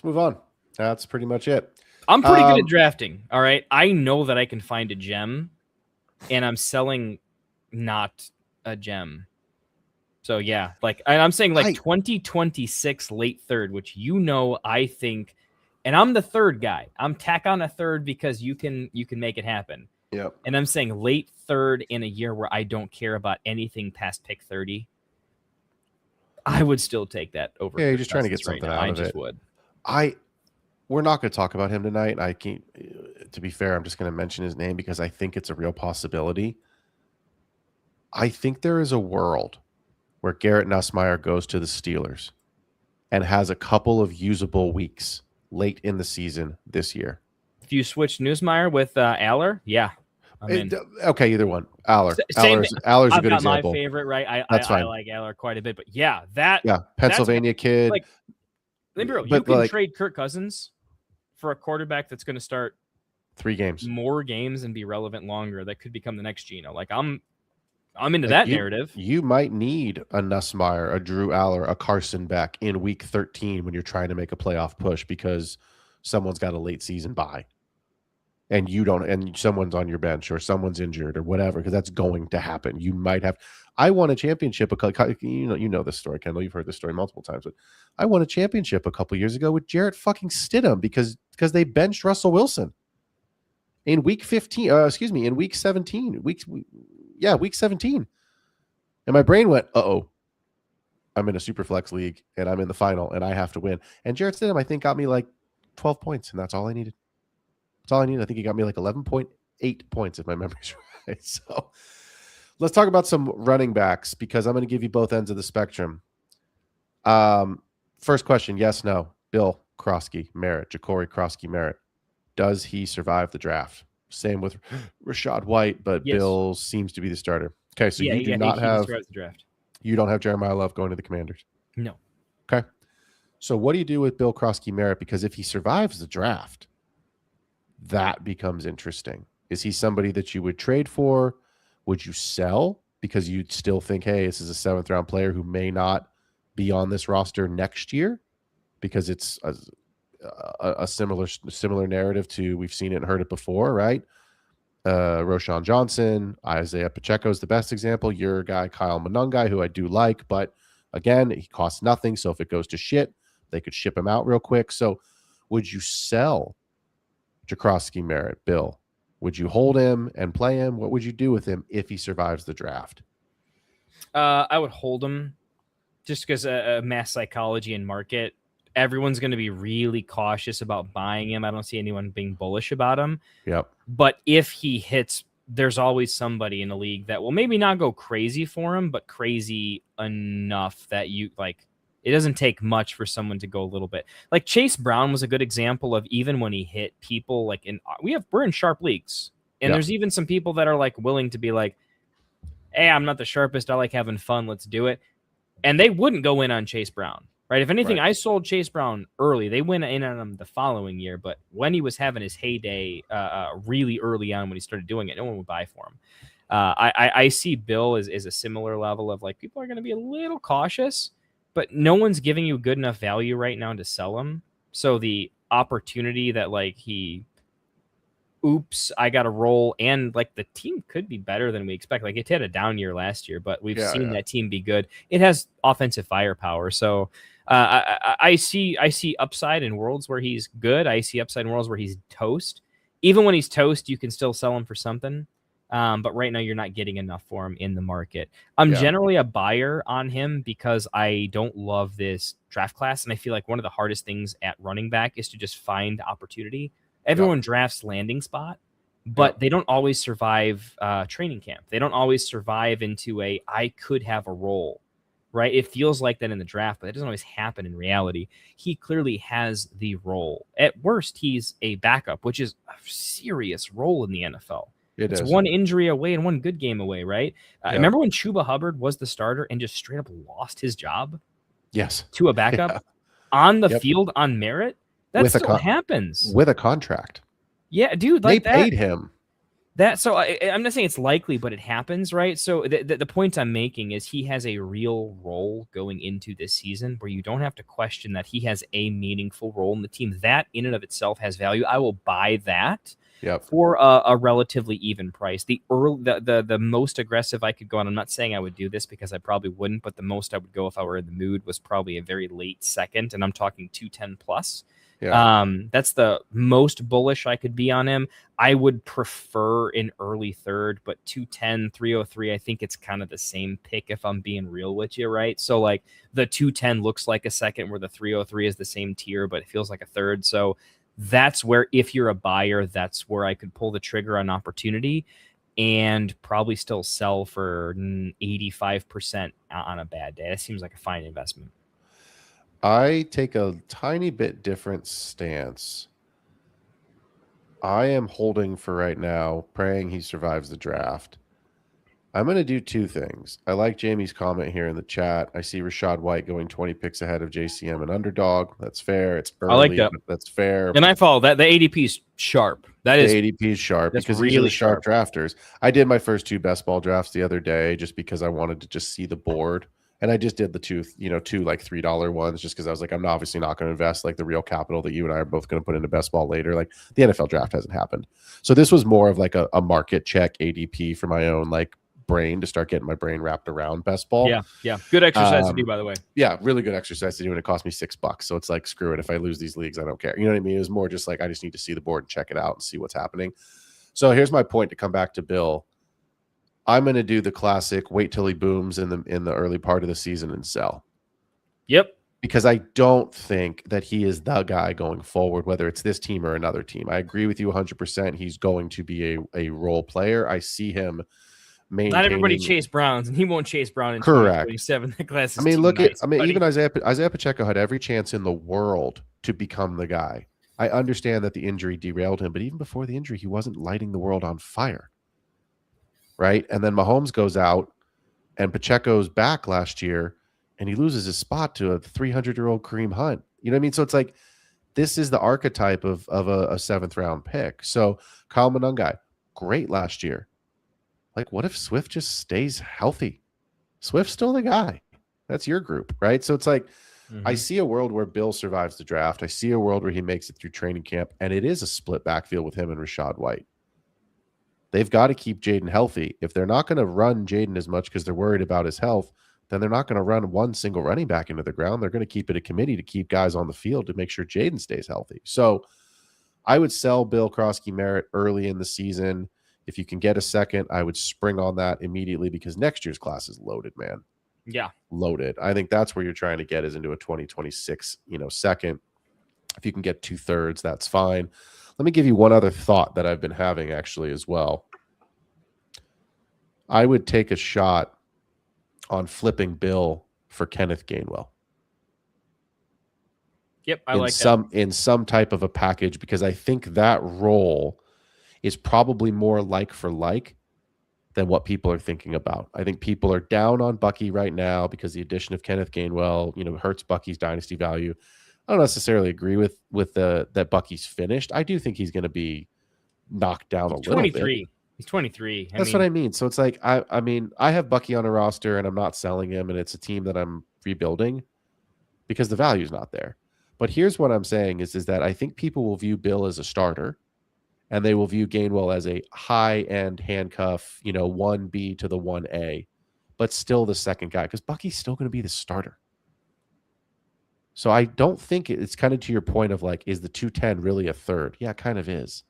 move on. That's pretty much it. I'm pretty good at drafting. All right. I know that I can find a gem, and I'm selling not a gem. So yeah, I'm saying 2026 late third, which I think, and I'm the third guy. I'm tack on a third because you can make it happen. Yep. And I'm saying late third in a year where I don't care about anything past pick 30. I would still take that over. Yeah, you're just trying to get something out of it. I just would. We're not going to talk about him tonight. I can't. To be fair, I'm just going to mention his name because I think it's a real possibility. I think there is a world where Garrett Nussmeier goes to the Steelers and has a couple of usable weeks late in the season this year. If you switch Nussmeier with Aller, yeah. Okay, either one. Aller's a good example. My favorite, right? I like Aller quite a bit, but Pennsylvania kid. You can trade Kirk Cousins for a quarterback that's going to start 3 games, more games, and be relevant longer. That could become the next Geno. I'm into Like that narrative. you might need a Nussmeier, a Drew Aller, a Carson Beck in week 13 when you're trying to make a playoff push because someone's got a late season bye and you don't, and someone's on your bench or someone's injured or whatever, because that's going to happen. You might have. I won a championship. You know this story, Kendall. You've heard this story multiple times, but I won a championship a couple years ago with Jarrett fucking Stidham because they benched Russell Wilson in week 15. In week 17. Week 17. And my brain went, uh-oh, I'm in a super flex league and I'm in the final and I have to win. And Jarrett Stidham, I think, got me like 12 points, and that's all I needed. That's all I needed. I think he got me like 11.8 points if my memory's right. So let's talk about some running backs because I'm going to give you both ends of the spectrum. First question, yes, no. Bill Krosky Merritt, Ja'Cory Krosky Merritt. Does he survive the draft? Same with Rashad White, but yes. Bill seems to be the starter. Okay, so you do not have the draft. You don't have Jeremiah Love going to the Commanders. No. Okay. So what do you do with Bill Krosky Merritt? Because if he survives the draft, that becomes interesting. Is he somebody that you would trade for? Would you sell because you'd still think, hey, this is a 7th round player who may not be on this roster next year because it's a similar narrative to, we've seen it and heard it before, right? Roshan Johnson, Isaiah Pacheco is the best example. Your guy, Kyle Monangai, who I do like, but again, he costs nothing. So if it goes to shit, they could ship him out real quick. So would you sell Ja'Cory Merritt, Bill? Would you hold him and play him? What would you do with him if he survives the draft? I would hold him just because mass psychology and market. Everyone's going to be really cautious about buying him. I don't see anyone being bullish about him. Yep. But if he hits, there's always somebody in the league that will maybe not go crazy for him, but crazy enough that you like. It doesn't take much for someone to go a little bit. Like Chase Brown was a good example of, even when he hit people like we're in sharp leagues, and there's even some people that are like willing to be like, hey, I'm not the sharpest. I like having fun. Let's do it. And they wouldn't go in on Chase Brown, right? If anything, I sold Chase Brown early. They went in on him the following year, but when he was having his heyday really early on when he started doing it, no one would buy for him. I see Bill as a similar level of like, people are going to be a little cautious, but no one's giving you good enough value right now to sell him. So the opportunity that like I got a roll, and like the team could be better than we expect. Like it had a down year last year, but we've seen that team be good. It has offensive firepower. So I see upside in worlds where he's good. I see upside in worlds where he's toast. Even when he's toast, you can still sell him for something. But right now you're not getting enough for him in the market. I'm generally a buyer on him because I don't love this draft class. And I feel like one of the hardest things at running back is to just find opportunity. Everyone drafts landing spot, but they don't always survive training camp. They don't always survive into I could have a role, right? It feels like that in the draft, but it doesn't always happen in reality. He clearly has the role. At worst, he's a backup, which is a serious role in the NFL. It's one injury away and one good game away, right? Remember when Chuba Hubbard was the starter and just straight up lost his job? Yes. To a backup on the field on merit? That still happens. With a contract. Yeah, dude. Like they paid him. So I'm not saying it's likely, but it happens, right? So the point I'm making is he has a real role going into this season where you don't have to question that he has a meaningful role in the team. That in and of itself has value. I will buy that. For a relatively even price. The most aggressive I could go on, I'm not saying I would do this because I probably wouldn't, but the most I would go if I were in the mood was probably a very late second, and I'm talking 210 plus. That's the most bullish I could be on him. I would prefer an early third, but 210, 303, I think it's kind of the same pick if I'm being real with you, right? So like the 210 looks like a second where the 303 is the same tier, but it feels like a third. So that's where, if you're a buyer, that's where I could pull the trigger on opportunity and probably still sell for 85% on a bad day. That seems like a fine investment. I take a tiny bit different stance. I am holding for right now, praying he survives the draft. I'm going to do two things. I like Jamie's comment here in the chat. I see Rashad White going 20 picks ahead of JCM and underdog. That's fair. It's early. I like that. But that's fair. And I follow that. The ADP is sharp. That is the ADP is sharp that's because really these are the sharp drafters. I did my first 2 best ball drafts the other day just because I wanted to just see the board. And I just did the two like $3 ones just because I was like, I'm obviously not going to invest like the real capital that you and I are both going to put into best ball later. Like the NFL draft hasn't happened. So this was more of like a market check ADP for my own like brain to start getting my brain wrapped around best ball. Yeah. Good exercise to do, by the way. Yeah, really good exercise to do, and it cost me $6. So it's like, screw it. If I lose these leagues, I don't care. You know what I mean? It was more just like, I just need to see the board and check it out and see what's happening. So here's my point to come back to Bill. I'm going to do the classic wait till he booms in the early part of the season and sell. Yep. Because I don't think that he is the guy going forward, whether it's this team or another team. I agree with you 100%. He's going to be a role player. I see him maintaining. Not everybody chase Browns, and he won't chase Brown in correct 2027. The class is I mean, look nice, at even Isaiah Pacheco had every chance in the world to become the guy. I understand that the injury derailed him, but even before the injury, he wasn't lighting the world on fire. Right. And then Mahomes goes out and Pacheco's back last year and he loses his spot to a 300-year-old Kareem Hunt. You know what I mean? So it's like, this is the archetype of a 7th round pick. So Kyle Monangai, great last year. Like, what if Swift just stays healthy? Swift's still the guy. That's your group, right? So it's like, I see a world where Bill survives the draft. I see a world where he makes it through training camp, and it is a split backfield with him and Rashad White. They've got to keep Jaden healthy. If they're not going to run Jaden as much because they're worried about his health, then they're not going to run one single running back into the ground. They're going to keep it a committee to keep guys on the field to make sure Jaden stays healthy. So I would sell Bill Krosky-Merritt early in the season. If you can get a second, I would spring on that immediately because next year's class is loaded, man. Yeah. Loaded. I think that's where you're trying to get is into a 2026, second. If you can get 2/3, that's fine. Let me give you one other thought that I've been having actually as well. I would take a shot on flipping Bill for Kenneth Gainwell. Yep, I like that. In some type of a package, because I think that role is probably more like for like than what people are thinking about. I think people are down on Bucky right now because the addition of Kenneth Gainwell, hurts Bucky's dynasty value. I don't necessarily agree with that Bucky's finished. I do think he's going to be knocked down a little bit. He's 23. That's what I mean. So it's like, I mean, I have Bucky on a roster and I'm not selling him, and it's a team that I'm rebuilding because the value is not there. But here's what I'm saying is that I think people will view Bill as a starter, and they will view Gainwell as a high-end handcuff, 1B to the 1A, but still the second guy, because Bucky's still going to be the starter. So I don't think it's kind of to your point of like, is the 210 really a third? Yeah, it kind of is.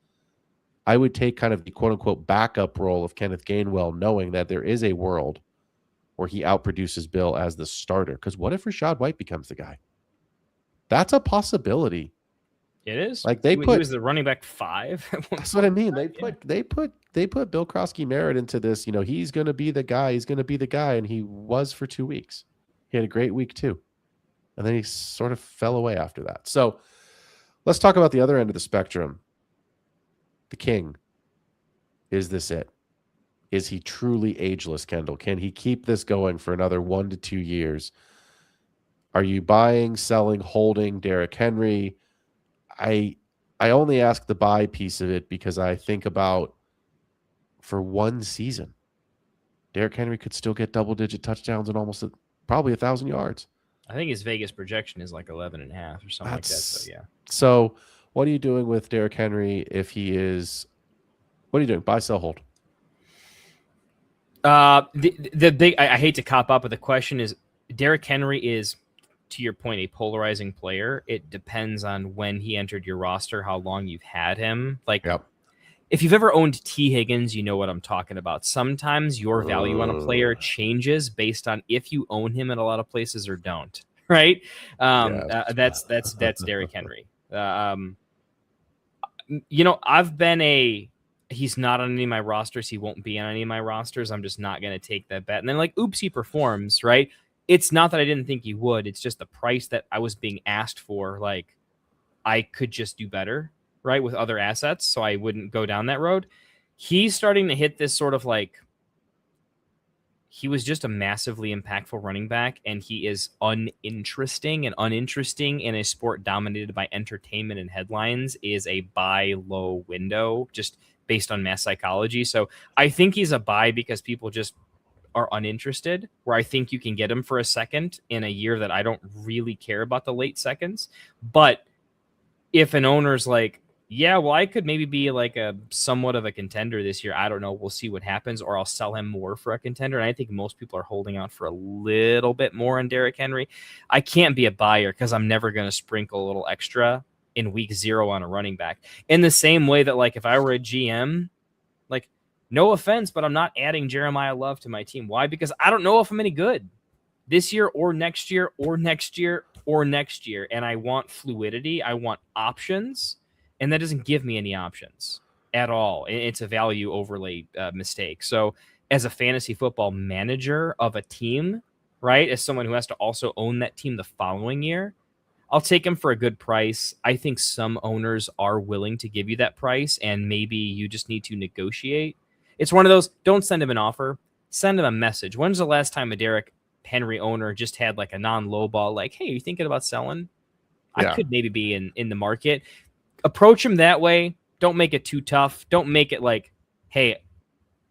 I would take kind of the quote-unquote backup role of Kenneth Gainwell, knowing that there is a world where he outproduces Bill as the starter. Because what if Rashad White becomes the guy? That's a possibility. It is. Like he was the running back 5. That's what I mean. They put Bill Krosky-Merritt into this. He's going to be the guy. He's going to be the guy, and he was for 2 weeks. He had a great week too, and then he sort of fell away after that. So let's talk about the other end of the spectrum. The king. Is this it? Is he truly ageless, Kendall? Can he keep this going for another 1 to 2 years? Are you buying, selling, holding Derrick Henry? I only ask the buy piece of it because I think about for one season, Derrick Henry could still get double-digit touchdowns and almost probably 1,000 yards. I think his Vegas projection is like 11.5 or something like that. So yeah. So what are you doing with Derrick Henry if he is? What are you doing? Buy, sell, hold. The big. I hate to cop up, but the question is, Derrick Henry is, to your point, a polarizing player. It depends on when he entered your roster, how long you've had him. Like, yep. If you've ever owned T. Higgins, you know what I'm talking about. Sometimes your value on a player changes based on if you own him in a lot of places or don't. Right? That's Derrick Henry. I've been he's not on any of my rosters. He won't be on any of my rosters. I'm just not going to take that bet. And then oops, he performs, right? It's not that I didn't think he would. It's just the price that I was being asked for. Like, I could just do better, right, with other assets, so I wouldn't go down that road. He's starting to hit this sort of he was just a massively impactful running back, and he is uninteresting, and uninteresting in a sport dominated by entertainment and headlines is a buy low window, just based on mass psychology. So I think he's a buy because people just are uninterested, where I think you can get him for a second in a year that I don't really care about the late seconds. But if an owner's like, yeah, well, I could maybe be like a somewhat of a contender this year, I don't know, we'll see what happens, or I'll sell him more for a contender. And I think most people are holding out for a little bit more on Derrick Henry. I can't be a buyer because I'm never going to sprinkle a little extra in week 0 on a running back. In the same way that, like, if I were a GM, like, no offense, but I'm not adding Jeremiah Love to my team. Why? Because I don't know if I'm any good this year or next year or next year or next year. And I want fluidity. I want options. And that doesn't give me any options at all. It's a value overlay mistake. So as a fantasy football manager of a team, right, as someone who has to also own that team the following year, I'll take him for a good price. I think some owners are willing to give you that price, and maybe you just need to negotiate. It's one of those, don't send him an offer, send him a message. When's the last time a Derrick Henry owner just had like a non-low ball, like, hey, are you thinking about selling? Yeah. I could maybe be in the market. Approach him that way. Don't make it too tough. Don't make it like, hey,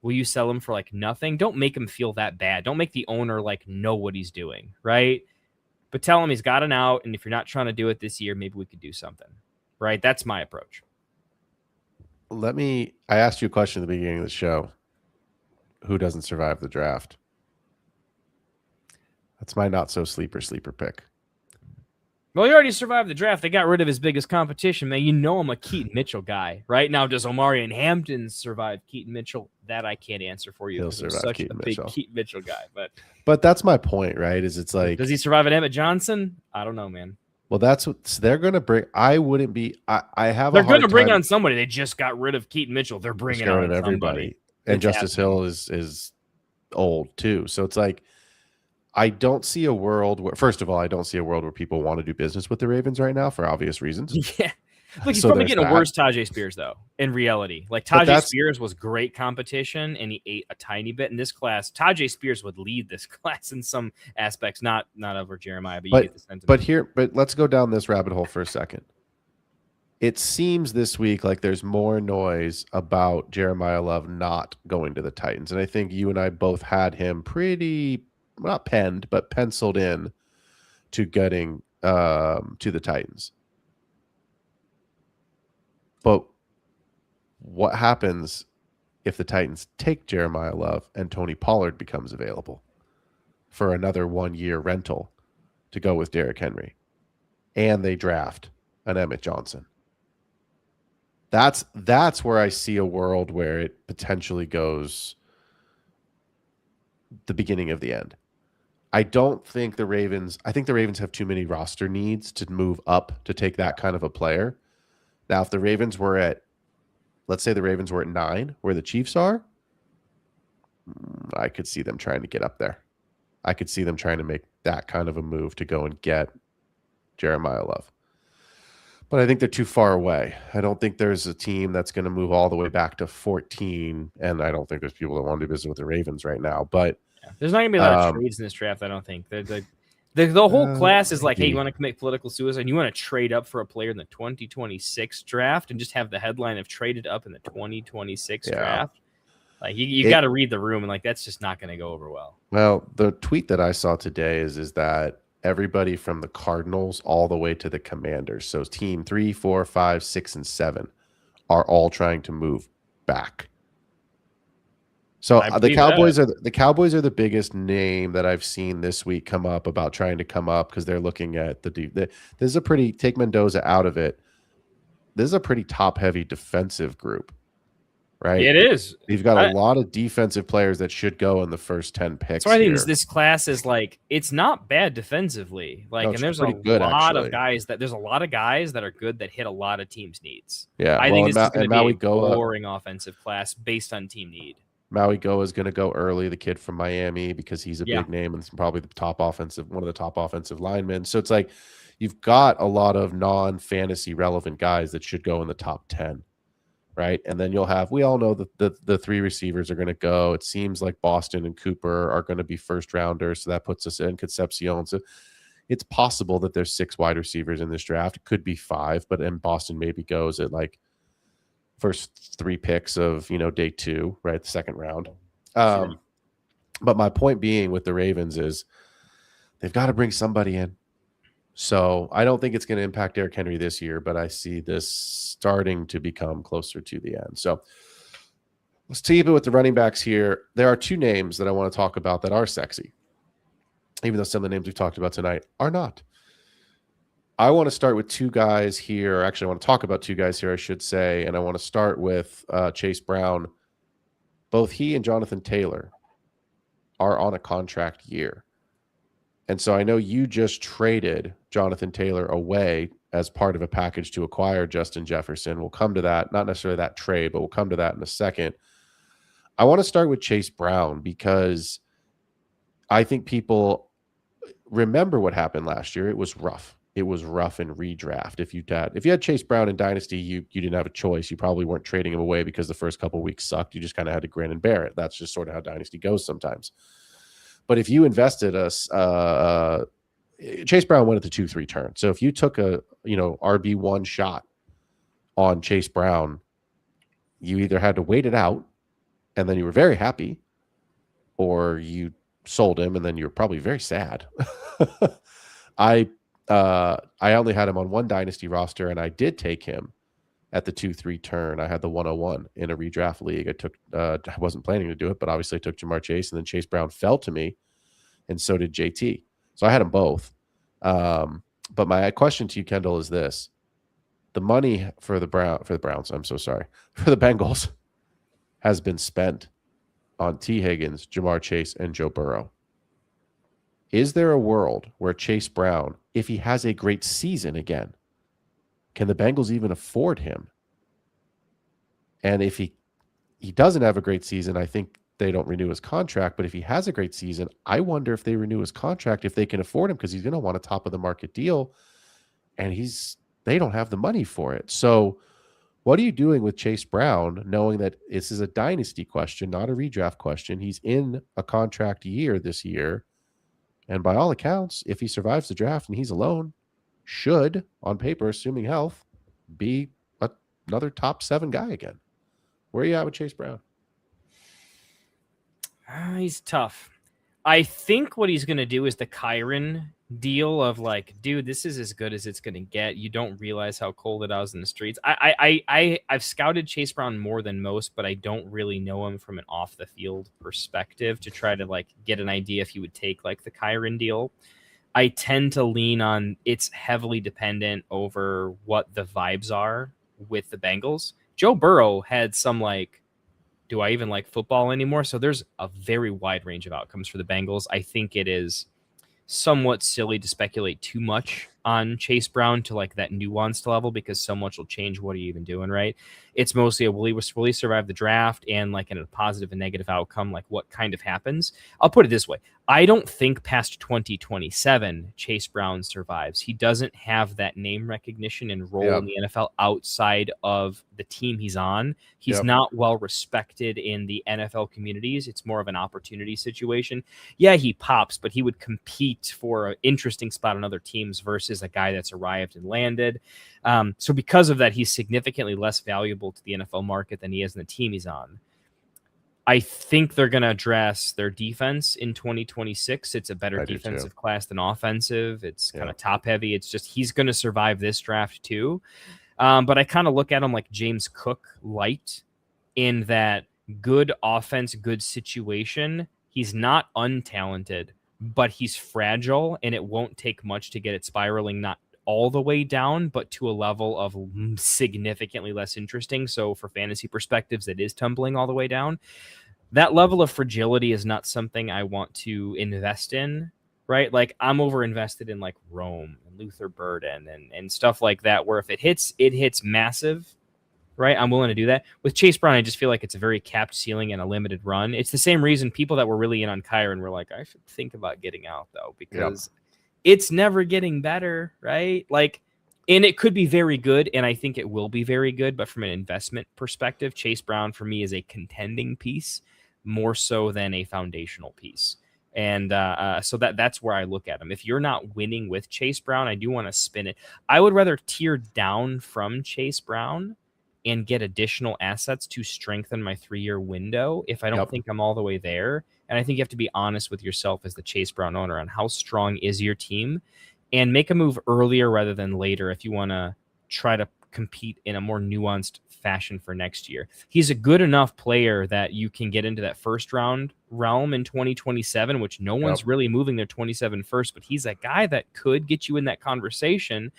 will you sell him for like nothing? Don't make him feel that bad. Don't make the owner like know what he's doing, right? But tell him he's got an out, and if you're not trying to do it this year, maybe we could do something, right? That's my approach. I asked you a question at the beginning of the show. Who doesn't survive the draft? That's my not so sleeper pick. Well, he already survived the draft. They got rid of his biggest competition, man. You know I'm a Keaton Mitchell guy, right? Now, does Omarion Hampton survive Keaton Mitchell? That I can't answer for you. He'll I'm survive such Keaton a big Mitchell. Keaton Mitchell guy. But that's my point, right? Is it's like, does he survive an Emmett Johnson? I don't know, man. Well, that's what they're going to bring. I wouldn't be. I have. They're going to bring on somebody. They just got rid of Keaton Mitchell. They're bringing on everybody. And Justice Hill is old too. So it's like, I don't see a world where, first of all, I don't see a world where people want to do business with the Ravens right now for obvious reasons. Yeah. Look, he's probably getting a worse Tajay Spears, though, in reality. Like, Tajay Spears was great competition, and he ate a tiny bit in this class. Tajay Spears would lead this class in some aspects, not over Jeremiah, but you get the sentiment. But let's go down this rabbit hole for a second. It seems this week like there's more noise about Jeremiah Love not going to the Titans. And I think you and I both had him pretty, not penned, but penciled in to getting to the Titans. But what happens if the Titans take Jeremiah Love and Tony Pollard becomes available for another 1-year rental to go with Derrick Henry, and they draft an Emmett Johnson? That's where I see a world where it potentially goes the beginning of the end. I think the Ravens have too many roster needs to move up to take that kind of a player. Now, if the Ravens were at, let's say the Ravens were at 9, where the Chiefs are, I could see them trying to get up there. I could see them trying to make that kind of a move to go and get Jeremiah Love. But I think they're too far away. I don't think there's a team that's going to move all the way back to 14, and I don't think there's people that want to do business with the Ravens right now. But there's not going to be a lot of trades in this draft, I don't think. The whole class is like, hey, you want to commit political suicide? You want to trade up for a player in the 2026 draft and just have the headline of traded up in the 2026 draft? Like, you got to read the room, and like that's just not going to go over well. Well, the tweet that I saw today is that everybody from the Cardinals all the way to the Commanders, so team 3, 4, 5, 6, and 7, are all trying to move back. So the Cowboys are the biggest name that I've seen this week come up about trying to come up because they're looking at this is a pretty, take Mendoza out of it, this is a pretty top heavy defensive group, right? It is. You've got a lot of defensive players that should go in the first 10 picks. So I think this class is like, it's not bad defensively. Like, and there's a lot of guys that are good that hit a lot of teams' needs. Yeah, I think this is going to be a boring offensive class based on team need. Maui Goa is going to go early, the kid from Miami, because he's a big name and probably one of the top offensive linemen. So it's like you've got a lot of non-fantasy relevant guys that should go in the top 10. right? And then you'll have, we all know that the three receivers are going to go. It seems like Boston and Cooper are going to be first rounders. So that puts us in Concepcion. So it's possible that there's 6 wide receivers in this draft. It could be 5, but then Boston maybe goes at like first 3 picks of, day 2, right? The second round. Sure. But my point being with the Ravens is they've got to bring somebody in. So I don't think it's going to impact Derrick Henry this year, but I see this starting to become closer to the end. So let's keep it with the running backs here. There are 2 names that I want to talk about that are sexy, even though some of the names we've talked about tonight are not. I want to start with 2 guys here. Actually, I want to talk about 2 guys here, I should say. And I want to start with Chase Brown. Both he and Jonathan Taylor are on a contract year. And so I know you just traded Jonathan Taylor away as part of a package to acquire Justin Jefferson. We'll come to that, not necessarily that trade, but we'll come to that in a second. I want to start with Chase Brown because I think people remember what happened last year. It was rough. It was rough in redraft. If you had Chase Brown in Dynasty, you didn't have a choice. You probably weren't trading him away because the first couple of weeks sucked. You just kind of had to grin and bear it. That's just sort of how Dynasty goes sometimes. But if you invested Chase Brown went at the 2-3 turn. So if you took a RB1 shot on Chase Brown, you either had to wait it out and then you were very happy, or you sold him and then you're probably very sad. I only had him on 1 Dynasty roster, and I did take him at the 2-3 turn. I had the 101 in a redraft league. I wasn't planning to do it, but obviously I took Jamar Chase, and then Chase Brown fell to me, and so did JT. So I had them both. But my question to you, Kendall, is this: the money for the Browns, I'm so sorry, for the Bengals has been spent on T. Higgins, Jamar Chase, and Joe Burrow. Is there a world where Chase Brown, if he has a great season again, can the Bengals even afford him? And if he doesn't have a great season, I think they don't renew his contract. But if he has a great season, I wonder if they renew his contract, if they can afford him, because he's going to want a top of the market deal, and they don't have the money for it. So what are you doing with Chase Brown, knowing that this is a dynasty question, not a redraft question? He's in a contract year this year. And by all accounts, if he survives the draft and he's alone, should, on paper, assuming health, be another top 7 guy again. Where are you at with Chase Brown? He's tough. I think what he's going to do is the Kyron deal of like, dude, this is as good as it's going to get. You don't realize how cold it is in the streets. I've scouted Chase Brown more than most, but I don't really know him from an off the field perspective to try to like get an idea if he would take like the Kyron deal. I tend to lean on it's heavily dependent over what the vibes are with the Bengals. Joe Burrow had some like, do I even like football anymore? So there's a very wide range of outcomes for the Bengals. I think it is somewhat silly to speculate too much on Chase Brown to like that nuanced level, because so much will change. What are you even doing, right? It's mostly a will he survive the draft, and like in a positive and negative outcome, like what kind of happens. I'll put it this way. I don't think past 2027 Chase Brown survives. He doesn't have that name recognition and role in the NFL outside of the team he's on. He's not well respected in the NFL communities. It's more of an opportunity situation. Yeah, he pops, but he would compete for an interesting spot on other teams versus a guy that's arrived and landed. So because of that, he's significantly less valuable to the NFL market than he is in the team he's on. I think they're going to address their defense in 2026. It's a better defensive class than offensive. It's kind of top heavy. It's just he's going to survive this draft too. But I kind of look at him like James Cook light, in that good offense, good situation. He's not untalented, but he's fragile, and it won't take much to get it spiraling, not all the way down, but to a level of significantly less interesting. So for fantasy perspectives, it is tumbling all the way down. That level of fragility is not something I want to invest in, right? Like I'm over invested in like Rome and Luther Burden and stuff like that, where if it hits massive, right? I'm willing to do that. With Chase Brown, I just feel like it's a very capped ceiling and a limited run. It's the same reason people that were really in on Kyron were like, I should think about getting out though, because it's never getting better, right? Like And it could be very good, and I think it will be very good. But from an investment perspective, Chase Brown for me is a contending piece more so than a foundational piece. And so that's where I look at him. If you're not winning with Chase Brown, I do want to spin it. I would rather tier down from Chase Brown and get additional assets to strengthen my 3-year window if I don't think I'm all the way there. And I think you have to be honest with yourself as the Chase Brown owner on how strong is your team, and make a move earlier rather than later if you want to try to compete in a more nuanced fashion for next year. He's a good enough player that you can get into that first round realm in 2027, which no one's really moving their 27 first, but he's a guy that could get you in that conversation.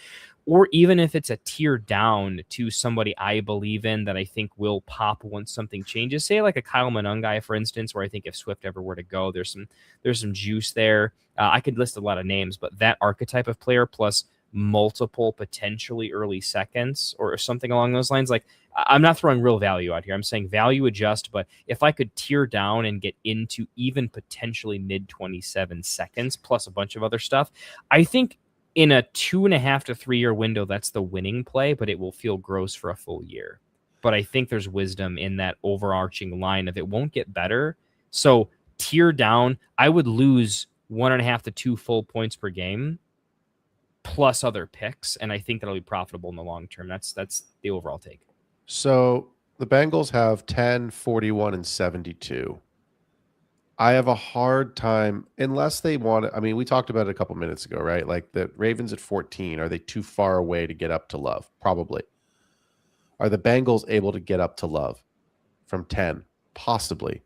Or even if it's a tier down to somebody I believe in that I think will pop once something changes, say like a Kyle Monungai, for instance, where I think if Swift ever were to go, there's some juice there. I could list a lot of names, but that archetype of player plus multiple potentially early seconds or something along those lines, like I'm not throwing real value out here. I'm saying value adjust, but if I could tier down and get into even potentially mid 27 seconds plus a bunch of other stuff, I think in a 2.5 to 3 year window, that's the winning play, but it will feel gross for a full year. But I think there's wisdom in that overarching line of it won't get better. So tier down, I would lose 1.5 to 2 full points per game plus other picks. And I think that'll be profitable in the long term. That's the overall take. So the Bengals have 10, 41, and 72. I have a hard time, unless they want to. I mean, we talked about it a couple minutes ago, right? Like the Ravens at 14, are they too far away to get up to Love? Probably. Are the Bengals able to get up to Love from 10? Possibly.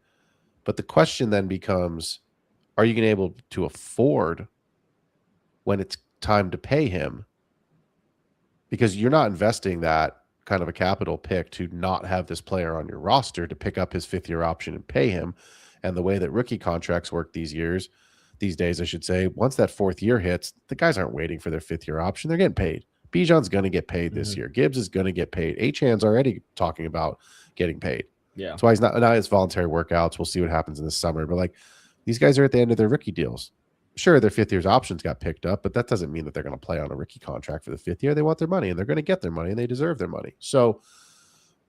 But the question then becomes, are you going to be able to afford when it's time to pay him? Because you're not investing that kind of a capital pick to not have this player on your roster to pick up his 5th-year option and pay him. And the way that rookie contracts work these days, I should say, once that 4th year hits, the guys aren't waiting for their 5th-year option. They're getting paid. Bijan's going to get paid this year. Gibbs is going to get paid. Achan's already talking about getting paid. Yeah. That's why he's not his voluntary workouts. We'll see what happens in the summer. But like, these guys are at the end of their rookie deals. Sure, their 5th year's options got picked up, but that doesn't mean that they're going to play on a rookie contract for the 5th year. They want their money, and they're going to get their money, and they deserve their money. So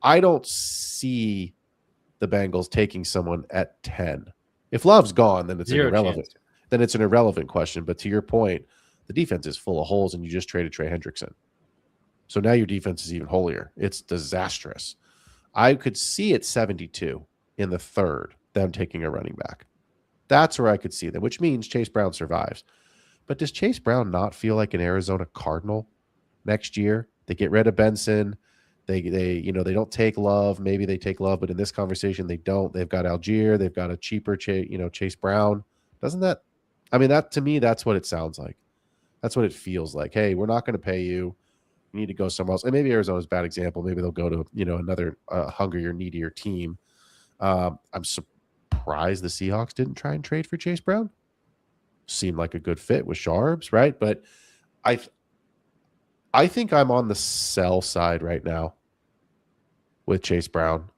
I don't see the Bengals taking someone at 10. If Love's gone, then it's irrelevant. Then it's an irrelevant question. But to your point, the defense is full of holes, and you just traded Trey Hendrickson. So now your defense is even holier. It's disastrous. I could see it 72 in the 3rd, them taking a running back. That's where I could see them, which means Chase Brown survives. But does Chase Brown not feel like an Arizona Cardinal next year? They get rid of Benson. They don't take Love. Maybe they take Love, but in this conversation, they don't. They've got Algier. They've got a cheaper Chase Brown. Doesn't that? I mean, that to me, that's what it sounds like. That's what it feels like. Hey, we're not going to pay you. You need to go somewhere else. And maybe Arizona's a bad example. Maybe they'll go to another hungrier, needier team. I'm surprised the Seahawks didn't try and trade for Chase Brown. Seemed like a good fit with Sharbs, right? But I think I'm on the sell side right now with Chase Brown,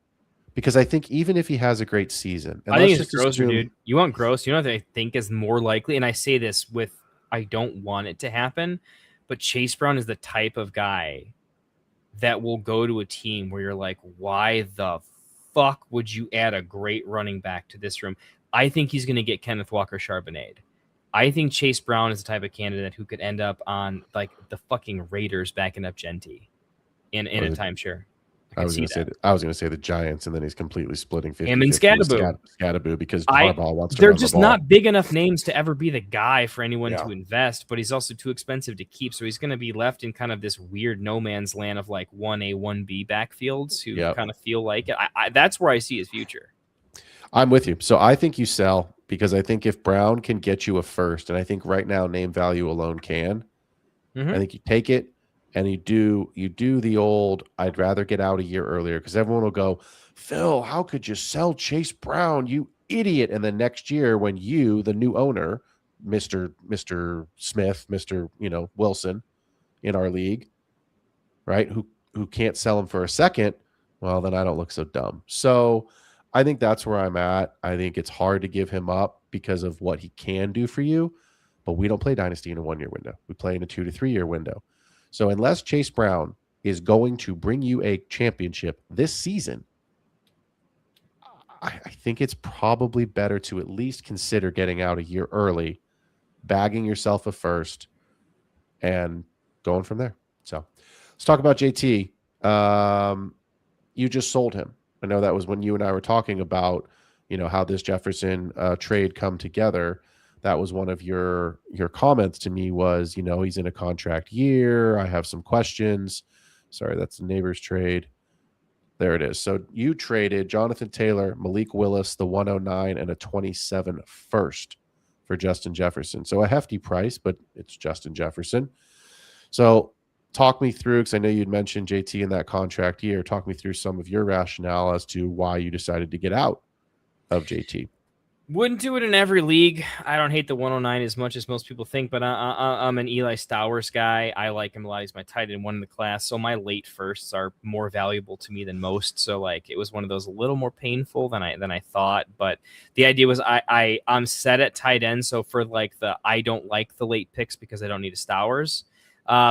because I think even if he has a great season, and I think it's Grosser, dude. You want Gross? You know what I think is more likely, and I say this with I don't want it to happen, but Chase Brown is the type of guy that will go to a team where you're like, why the fuck would you add a great running back to this room? I think he's going to get Kenneth Walker Charbonnet. I think Chase Brown is the type of candidate who could end up on like the fucking Raiders backing up Genty in a timeshare. I was going to say the Giants, and then he's completely splitting 50. Him and Scadaboo because Harbaugh wants to they're run just the ball. not big enough names to ever be the guy for anyone to invest, but he's also too expensive to keep. So he's going to be left in kind of this weird no man's land of like 1A, 1B backfields who kind of feel like it. That's where I see his future. I'm with you. So I think you sell, because I think if Brown can get you a first, and I think right now name value alone can, I think you take it. And you do the old, I'd rather get out a year earlier, because everyone will go, Phil, how could you sell Chase Brown, you idiot? And then next year, when you, the new owner, Mr. Smith, Mr. Wilson in our league, right, who can't sell him for a second, well, then I don't look so dumb. So I think that's where I'm at. I think it's hard to give him up because of what he can do for you, but we don't play Dynasty in a 1-year window. We play in a 2 to 3 year window. So unless Chase Brown is going to bring you a championship this season, I think it's probably better to at least consider getting out a year early, bagging yourself a first, and going from there. So let's talk about JT. You just sold him. I know that was when you and I were talking about, how this Jefferson trade come together. That was one of your comments to me was, he's in a contract year. I have some questions. Sorry, that's the neighbor's trade. There it is. So you traded Jonathan Taylor, Malik Willis, the 109, and a 27 first for Justin Jefferson. So a hefty price, but it's Justin Jefferson. So talk me through, because I know you'd mentioned JT in that contract year. Talk me through some of your rationale as to why you decided to get out of JT. Wouldn't do it in every league. I don't hate the 109 as much as most people think, but I'm an Eli Stowers guy. I like him a lot. He's my tight end one in the class, so my late firsts are more valuable to me than most. So like it was one of those a little more painful than I thought. But the idea was I'm set at tight end, so for like I don't like the late picks because I don't need a Stowers.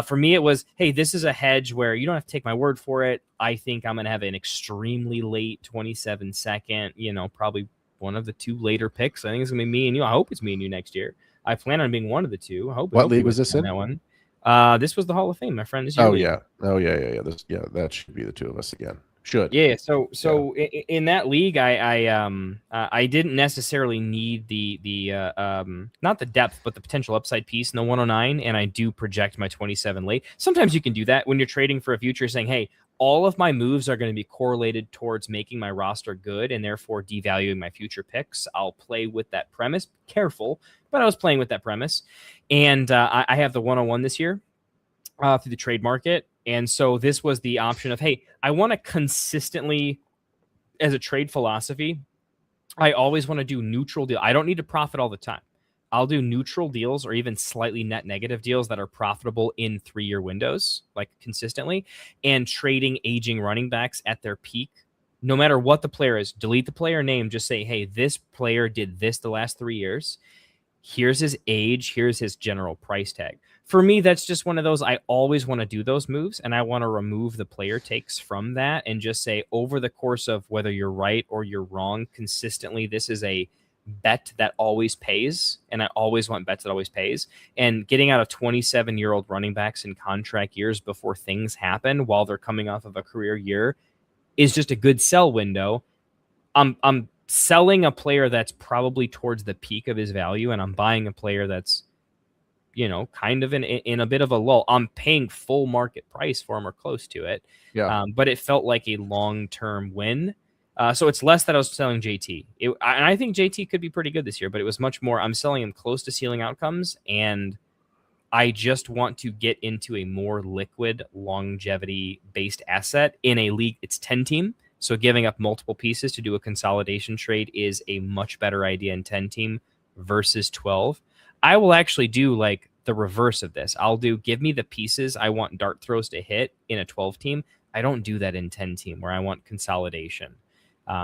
For me, it was, hey, this is a hedge where you don't have to take my word for it. I think I'm going to have an extremely late 27 second, probably one of the two later picks. I think it's going to be me and you. I hope it's me and you next year. I plan on being one of the two. I hope. What league was this in? That one. This was the Hall of Fame, my friend. This league. Yeah. Oh, yeah. That should be the two of us again. Should. Yeah. So in that league, I didn't necessarily need the not the depth, but the potential upside piece in the 109, and I do project my 27 late. Sometimes you can do that when you're trading for a future, saying, hey, all of my moves are going to be correlated towards making my roster good and therefore devaluing my future picks. I'll play with that premise. Careful, but I was playing with that premise. And I have the 101 this year through the trade market. And so this was the option of, hey, I want to consistently, as a trade philosophy, I always want to do neutral deal. I don't need to profit all the time. I'll do neutral deals or even slightly net negative deals that are profitable in 3-year windows, like consistently, and trading aging running backs at their peak. No matter what the player is, delete the player name, just say, hey, this player did this the last 3 years. Here's his age. Here's his general price tag. For me, that's just one of those, I always want to do those moves, and I want to remove the player takes from that and just say, over the course of whether you're right or you're wrong, consistently, this is a bet that always pays, and I always want bets that always pays. And getting out of 27-year-old running backs in contract years before things happen while they're coming off of a career year is just a good sell window. I'm selling a player that's probably towards the peak of his value, and I'm buying a player that's kind of in a bit of a lull. I'm paying full market price for him or close to it. Yeah. But it felt like a long-term win. So it's less that I was selling JT. And I think JT could be pretty good this year, but it was much more, I'm selling him close to ceiling outcomes, and I just want to get into a more liquid, longevity-based asset in a league. It's 10-team, so giving up multiple pieces to do a consolidation trade is a much better idea in 10-team versus 12. I will actually do like the reverse of this. I'll give me the pieces I want dart throws to hit in a 12-team. I don't do that in 10-team where I want consolidation.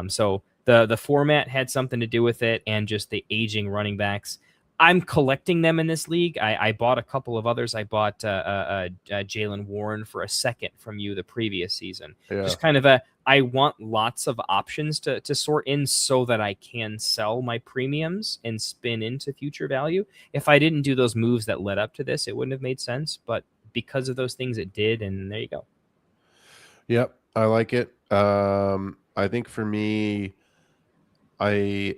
So the format had something to do with it, and just the aging running backs. I'm collecting them in this league. I bought a couple of others. I bought Jaylen Warren for a second from you the previous season. Yeah. Just kind of I want lots of options to sort in so that I can sell my premiums and spin into future value. If I didn't do those moves that led up to this, it wouldn't have made sense. But because of those things, it did, and there you go. Yep, I like it. I think for me, I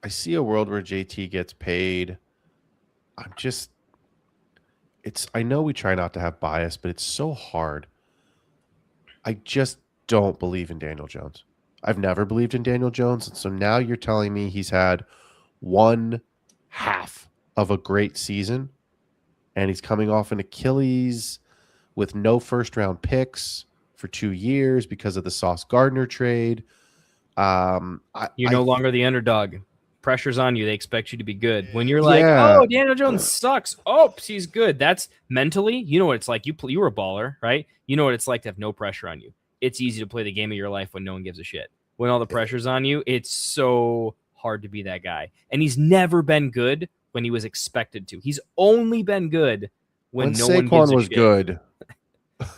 see a world where JT gets paid. I know we try not to have bias, but it's so hard. I just don't believe in Daniel Jones. I've never believed in Daniel Jones. And so now you're telling me he's had one half of a great season, and he's coming off an Achilles with no first-round picks for 2 years because of the Sauce Gardner trade. You're no longer the underdog. Pressure's on you. They expect you to be good. When you're like, oh, Daniel Jones sucks. Oh, he's good. That's mentally, you know what it's like. You were a baller, right? You know what it's like to have no pressure on you. It's easy to play the game of your life when no one gives a shit. When all the pressure's on you, it's so hard to be that guy. And he's never been good when he was expected to. He's only been good when no one gives a shit. Saquon was good,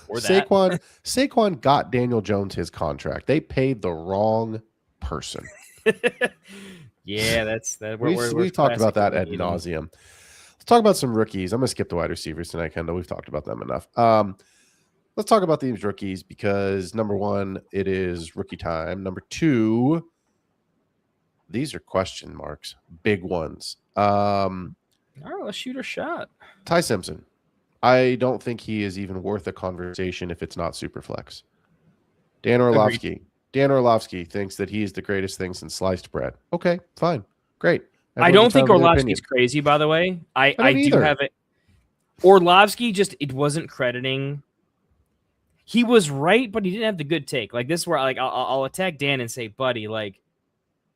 Or that. Saquon got Daniel Jones his contract. They paid the wrong person. Yeah, that's that. We've talked about that ad nauseum. Let's talk about some rookies. I'm going to skip the wide receivers tonight, Kendall. We've talked about them enough. Let's talk about these rookies because, number one, it is rookie time. Number two, these are question marks, big ones. All right, let's shoot a shot. Ty Simpson. I don't think he is even worth a conversation if it's not super flex. Dan Orlovsky. Agreed. Dan Orlovsky thinks that he is the greatest thing since sliced bread. Okay, fine. Great. I don't think Orlovsky's crazy, by the way. I do have it. Orlovsky it wasn't crediting. He was right, but he didn't have the good take. Like this is where I'll attack Dan and say, buddy, like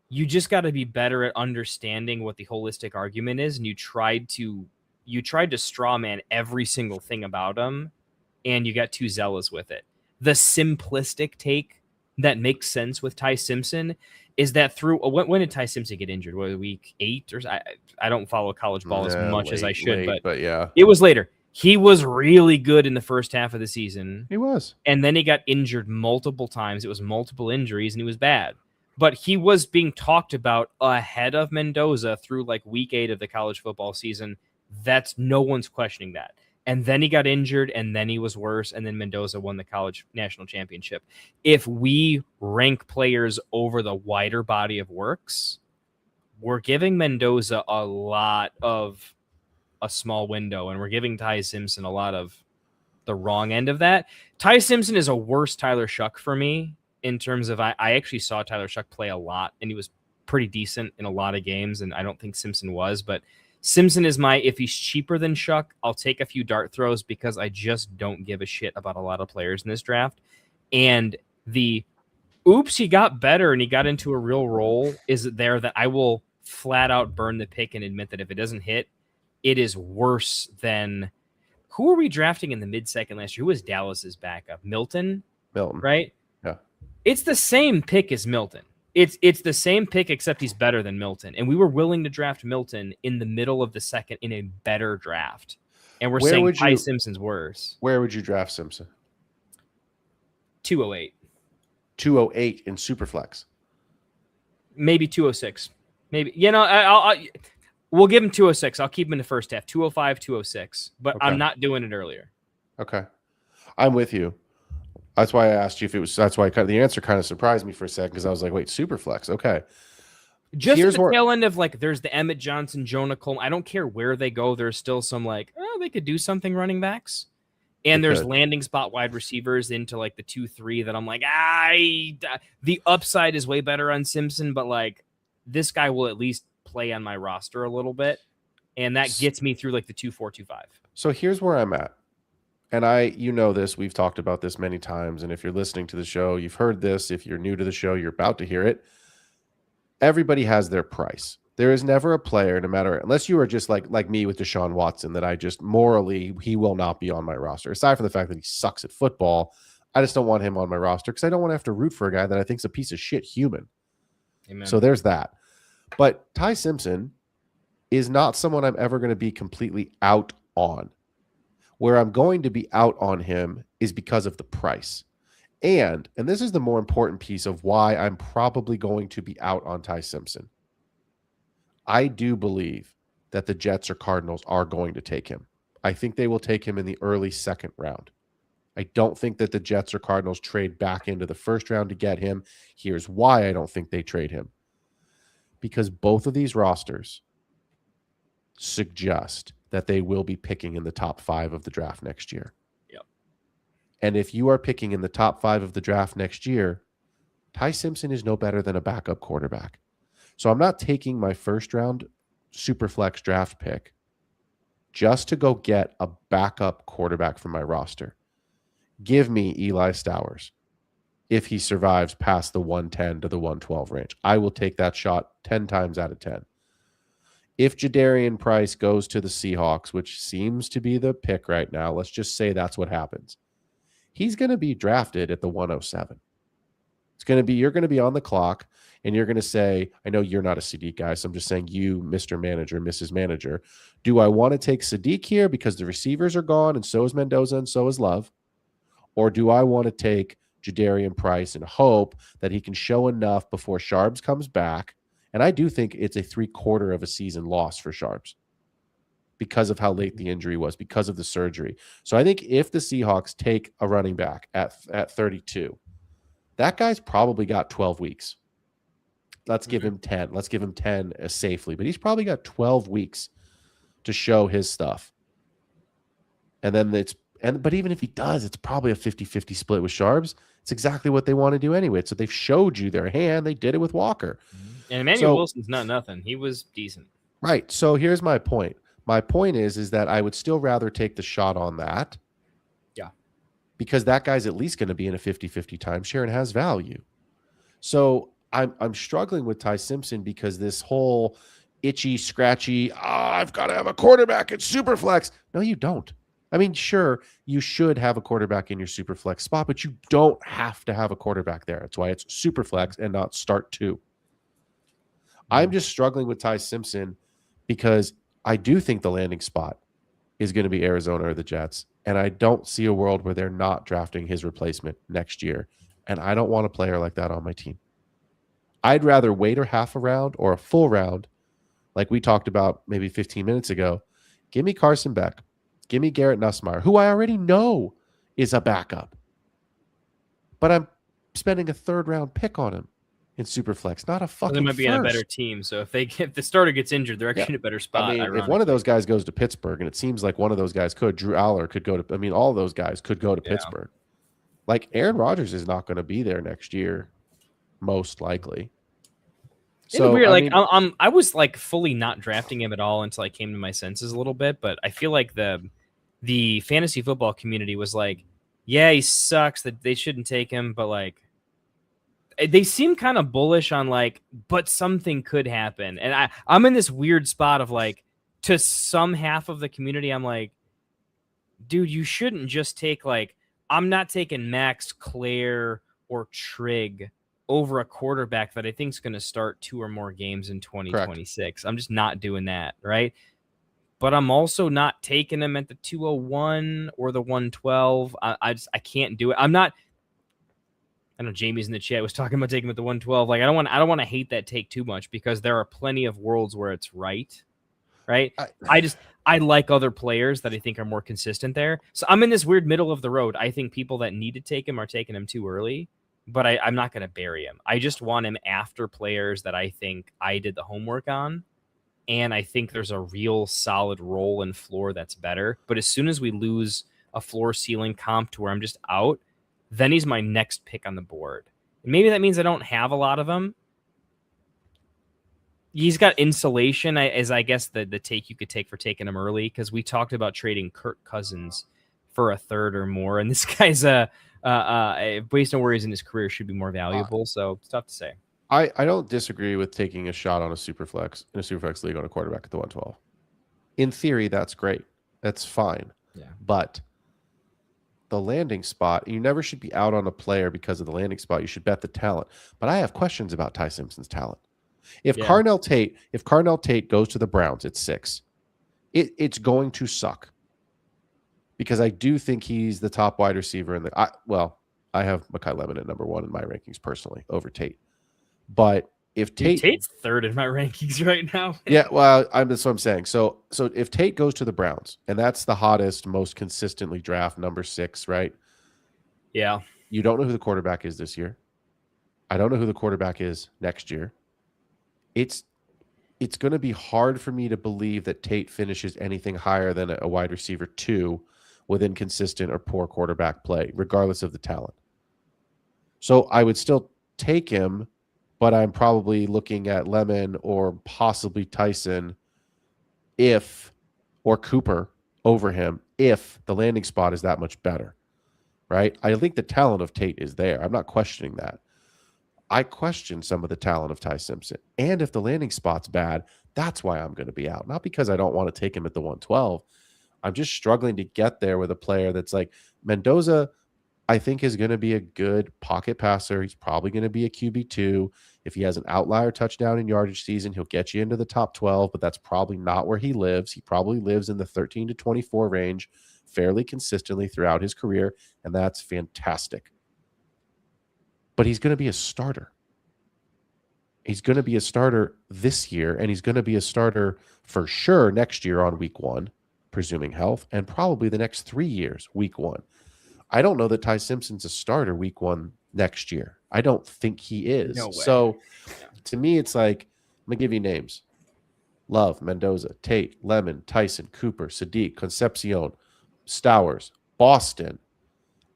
you just got to be better at understanding what the holistic argument is. And you tried to straw man every single thing about him and you got too zealous with it. The simplistic take that makes sense with Ty Simpson is that when did Ty Simpson get injured? Week 8 or I don't follow college ball as much as I should, but yeah, it was later. He was really good in the first half of the season. He was. And then he got injured multiple times. It was multiple injuries and he was bad. But he was being talked about ahead of Mendoza through like week 8 of the college football season. That's no one's questioning that. And then he got injured and then he was worse. And then Mendoza won the college national championship. If we rank players over the wider body of works, we're giving Mendoza a lot of a small window and we're giving Ty Simpson a lot of the wrong end of that. Ty Simpson is a worse Tyler Shuck for me in terms of I actually saw Tyler Shuck play a lot and he was pretty decent in a lot of games. And I don't think Simpson was, but Simpson is if he's cheaper than Shuck, I'll take a few dart throws because I just don't give a shit about a lot of players in this draft. And he got better and he got into a real role is there that I will flat out burn the pick and admit that if it doesn't hit, it is worse than who are we drafting in the mid-second last year? Who was Dallas's backup? Milton, right? Yeah. It's the same pick as Milton. It's the same pick, except he's better than Milton. And we were willing to draft Milton in the middle of the second in a better draft. And we're saying Ty Simpson's worse. Where would you draft Simpson? 208. 208 in Superflex. Maybe 206. Maybe. We'll give him 206. I'll keep him in the first half. 205, 206. But okay. I'm not doing it earlier. Okay. I'm with you. That's why I asked you if it was. That's why the answer kind of surprised me for a second because I was like, wait, Superflex. Okay. Just at the tail end of there's the Emmett Johnson, Jonah Coleman. I don't care where they go. There's still some they could do something running backs. And there's landing spot wide receivers into the 2-3 that I'm like, the upside is way better on Simpson, but this guy will at least play on my roster a little bit. And that gets me through the 2-4, 2-5. So here's where I'm at. And this, we've talked about this many times. And if you're listening to the show, you've heard this. If you're new to the show, you're about to hear it. Everybody has their price. There is never a player, no matter, unless you are just like me with Deshaun Watson, that I just morally, he will not be on my roster. Aside from the fact that he sucks at football, I just don't want him on my roster because I don't want to have to root for a guy that I think is a piece of shit human. Amen. So there's that. But Ty Simpson is not someone I'm ever going to be completely out on. Where I'm going to be out on him is because of the price. And this is the more important piece of why I'm probably going to be out on Ty Simpson. I do believe that the Jets or Cardinals are going to take him. I think they will take him in the early second round. I don't think that the Jets or Cardinals trade back into the first round to get him. Here's why I don't think they trade him. Because both of these rosters suggest that they will be picking in the top 5 of the draft next year. Yep. And if you are picking in the top 5 of the draft next year, Ty Simpson is no better than a backup quarterback. So I'm not taking my first round Superflex draft pick just to go get a backup quarterback from my roster. Give me Eli Stowers if he survives past the 110 to the 112 range. I will take that shot 10 times out of 10. If Jadarian Price goes to the Seahawks, which seems to be the pick right now, let's just say that's what happens. He's going to be drafted at the 107. You're going to be on the clock, and you're going to say, I know you're not a Sadiq guy, so I'm just saying you, Mr. Manager, Mrs. Manager, do I want to take Sadiq here because the receivers are gone, and so is Mendoza, and so is Love? Or do I want to take Jadarian Price and hope that he can show enough before Sharps comes back? And I do think it's a 3/4 of a season loss for Sharps because of how late the injury was, because of the surgery. So I think if the Seahawks take a running back at 32, that guy's probably got 12 weeks. Let's give him 10. Let's give him 10 safely. But he's probably got 12 weeks to show his stuff. And then but even if he does, it's probably a 50-50 split with Sharps. It's exactly what they want to do anyway. So they've showed you their hand. They did it with Walker. And Emmanuel Wilson's not nothing. He was decent. Right. So here's my point. My point is that I would still rather take the shot on that. Yeah. Because that guy's at least going to be in a 50-50 timeshare and has value. So I'm struggling with Ty Simpson because this whole itchy, scratchy, I've got to have a quarterback in Superflex. No, you don't. I mean, sure, you should have a quarterback in your Superflex spot, but you don't have to have a quarterback there. That's why it's Superflex and not start 2. I'm just struggling with Ty Simpson because I do think the landing spot is going to be Arizona or the Jets, and I don't see a world where they're not drafting his replacement next year, and I don't want a player like that on my team. I'd rather wait a half a round or a full round, like we talked about maybe 15 minutes ago. Give me Carson Beck. Give me Garrett Nussmeier, who I already know is a backup. But I'm spending a 3rd-round pick on him in Superflex, not a fucking They might be on a better team. So if the starter gets injured, they're actually in a better spot. I mean, if one of those guys goes to Pittsburgh, and it seems like one of those guys could, Drew Aller could go to, I mean, all of those guys could go to Pittsburgh. Like, Aaron Rodgers is not going to be there next year, most likely. So weird. I was like fully not drafting him at all until I came to my senses a little bit. But I feel like the fantasy football community was like, yeah, he sucks, that they shouldn't take him. But like, they seem kind of bullish on like, but something could happen. And I'm in this weird spot of like, to some half of the community, I'm like, dude, you shouldn't just take like, I'm not taking Max, Claire, or Trig over a quarterback that I think is going to start 2 or more games in 2026. Correct. I'm just not doing that, right? But I'm also not taking him at the 201 or the 112. I can't do it. I'm not. I know Jamie's in the chat was talking about taking him at the 112. Like I don't want to hate that take too much because there are plenty of worlds where it's right. I like other players that I think are more consistent there. So I'm in this weird middle of the road. I think people that need to take him are taking him too early. But I'm not going to bury him. I just want him after players that I think I did the homework on. And I think there's a real solid role and floor that's better. But as soon as we lose a floor ceiling comp to where I'm just out, then he's my next pick on the board. And maybe that means I don't have a lot of them. He's got insulation, as I guess the take you could take for taking him early. Because we talked about trading Kirk Cousins for a 3rd or more. And this guy's based on where he's in his career, should be more valuable. So it's tough to say. I don't disagree with taking a shot on a Superflex league on a quarterback at the 112. In theory, that's great. That's fine. Yeah. But the landing spot, you never should be out on a player because of the landing spot. You should bet the talent. But I have questions about Ty Simpson's talent. If Carnell Tate goes to the Browns at 6, it's going to suck. Because I do think he's the top wide receiver in I have Mekhi Lemon at number 1 in my rankings personally over Tate. But if Tate's 3rd in my rankings right now. Yeah, well, that's what I'm saying. So if Tate goes to the Browns, and that's the hottest, most consistently draft number 6, right? Yeah. You don't know who the quarterback is this year. I don't know who the quarterback is next year. It's going to be hard for me to believe that Tate finishes anything higher than a wide receiver 2 with inconsistent or poor quarterback play, regardless of the talent. So I would still take him, but I'm probably looking at Lemon or possibly Tyson or Cooper over him if the landing spot is that much better, right? I think the talent of Tate is there. I'm not questioning that. I question some of the talent of Ty Simpson. And if the landing spot's bad, that's why I'm going to be out. Not because I don't want to take him at the 112. I'm just struggling to get there with a player that's like Mendoza, I think is going to be a good pocket passer. He's probably going to be a QB2. If he has an outlier touchdown in yardage season, he'll get you into the top 12, but that's probably not where he lives. He probably lives in the 13 to 24 range fairly consistently throughout his career, and that's fantastic. But he's going to be a starter. He's going to be a starter this year, and he's going to be a starter for sure next year on week 1, presuming health, and probably the next 3 years, week 1. I don't know that Ty Simpson's a starter week 1 next year. I don't think he is. No way. So to me, it's like, I'm going to give you names. Love, Mendoza, Tate, Lemon, Tyson, Cooper, Sadiq, Concepcion, Stowers, Boston.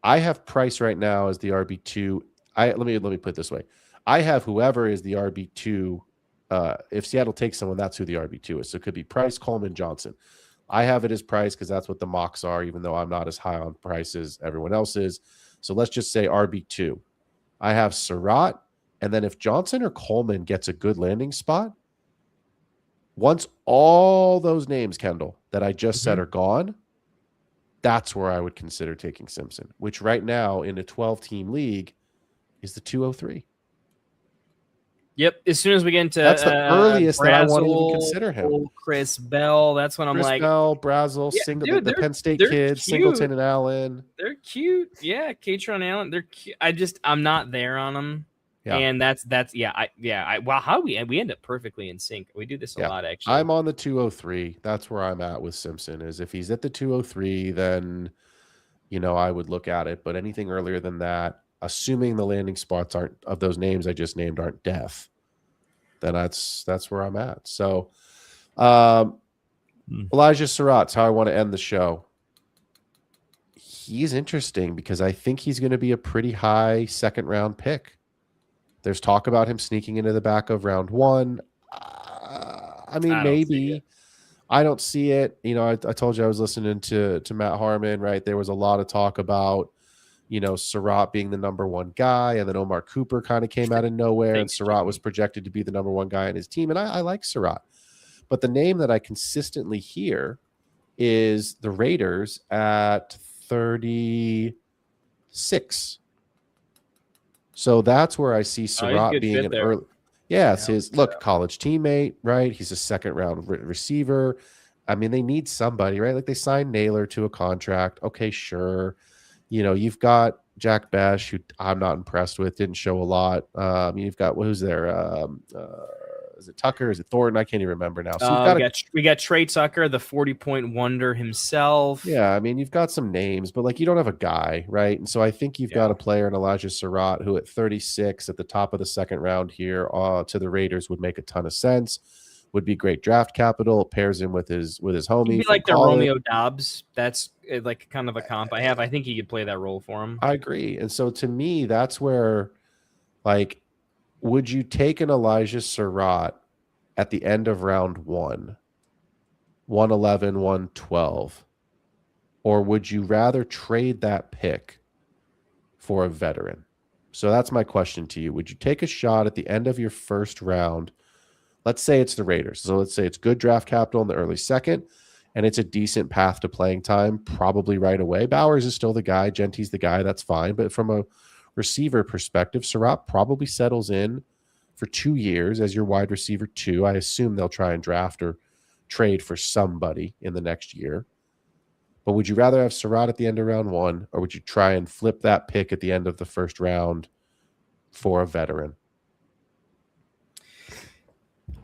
I have Price right now as the RB2. Let me put it this way. I have whoever is the RB2. If Seattle takes someone, that's who the RB2 is. So it could be Price, Coleman, Johnson. I have it as Price because that's what the mocks are, even though I'm not as high on Price as everyone else is. So let's just say RB2. I have Surratt, and then if Johnson or Coleman gets a good landing spot, once all those names, Kendall, that I just said are gone, that's where I would consider taking Simpson, which right now in a 12-team league is the 203. Yep. As soon as we get into that's the earliest that I want to even consider him. Chris Bell. That's when I'm Chris like Bell, Brazel, the Penn State kids, cute. Singleton and Allen. They're cute. Yeah, Katron Allen. They're cute. I'm not there on them. Yeah. And that's wow, how we end up perfectly in sync. We do this a lot, actually. I'm on the 203. That's where I'm at with Simpson. Is if he's at the 203, then I would look at it. But anything earlier than that, assuming the landing spots aren't of those names I just named aren't death, then that's where I'm at. So Elijah Surratt's how I want to end the show. He's interesting because I think he's going to be a pretty high second round pick. There's talk about him sneaking into the back of round 1. I mean, maybe. I don't see it. I told you I was listening to Matt Harmon, right? There was a lot of talk about, Surratt being the number 1 guy, and then Omar Cooper kind of came out of nowhere, and Surratt was projected to be the number 1 guy in his team. And I like Surratt. But the name that I consistently hear is the Raiders at 36. So that's where I see Surratt being an early. Yeah, it's his college teammate, right? He's a second round receiver. I mean, they need somebody, right? Like they signed Naylor to a contract. Okay, sure. You've got Jack Bash, who I'm not impressed with, didn't show a lot. You've got who's there? Is it Tucker? Is it Thornton? I can't even remember now. So we got Trey Tucker, the 40-point wonder himself. Yeah, I mean, you've got some names, but you don't have a guy, right? And so I think you've got a player in Elijah Surratt who at 36 at the top of the second round here to the Raiders would make a ton of sense. Would be great draft capital. Pairs him with his homie. He'd be like the Romeo Dobbs. That's like kind of a comp I have. I think he could play that role for him. I agree. And so to me, that's where, would you take an Elijah Surratt at the end of round 1, 111, 112? Or would you rather trade that pick for a veteran? So that's my question to you. Would you take a shot at the end of your first round? Let's say it's the Raiders. So let's say it's good draft capital in the early second, and it's a decent path to playing time probably right away. Bowers is still the guy. Genty's the guy. That's fine. But from a receiver perspective, Surratt probably settles in for 2 years as your wide receiver 2. I assume they'll try and draft or trade for somebody in the next year. But would you rather have Surratt at the end of round 1, or would you try and flip that pick at the end of the first round for a veteran?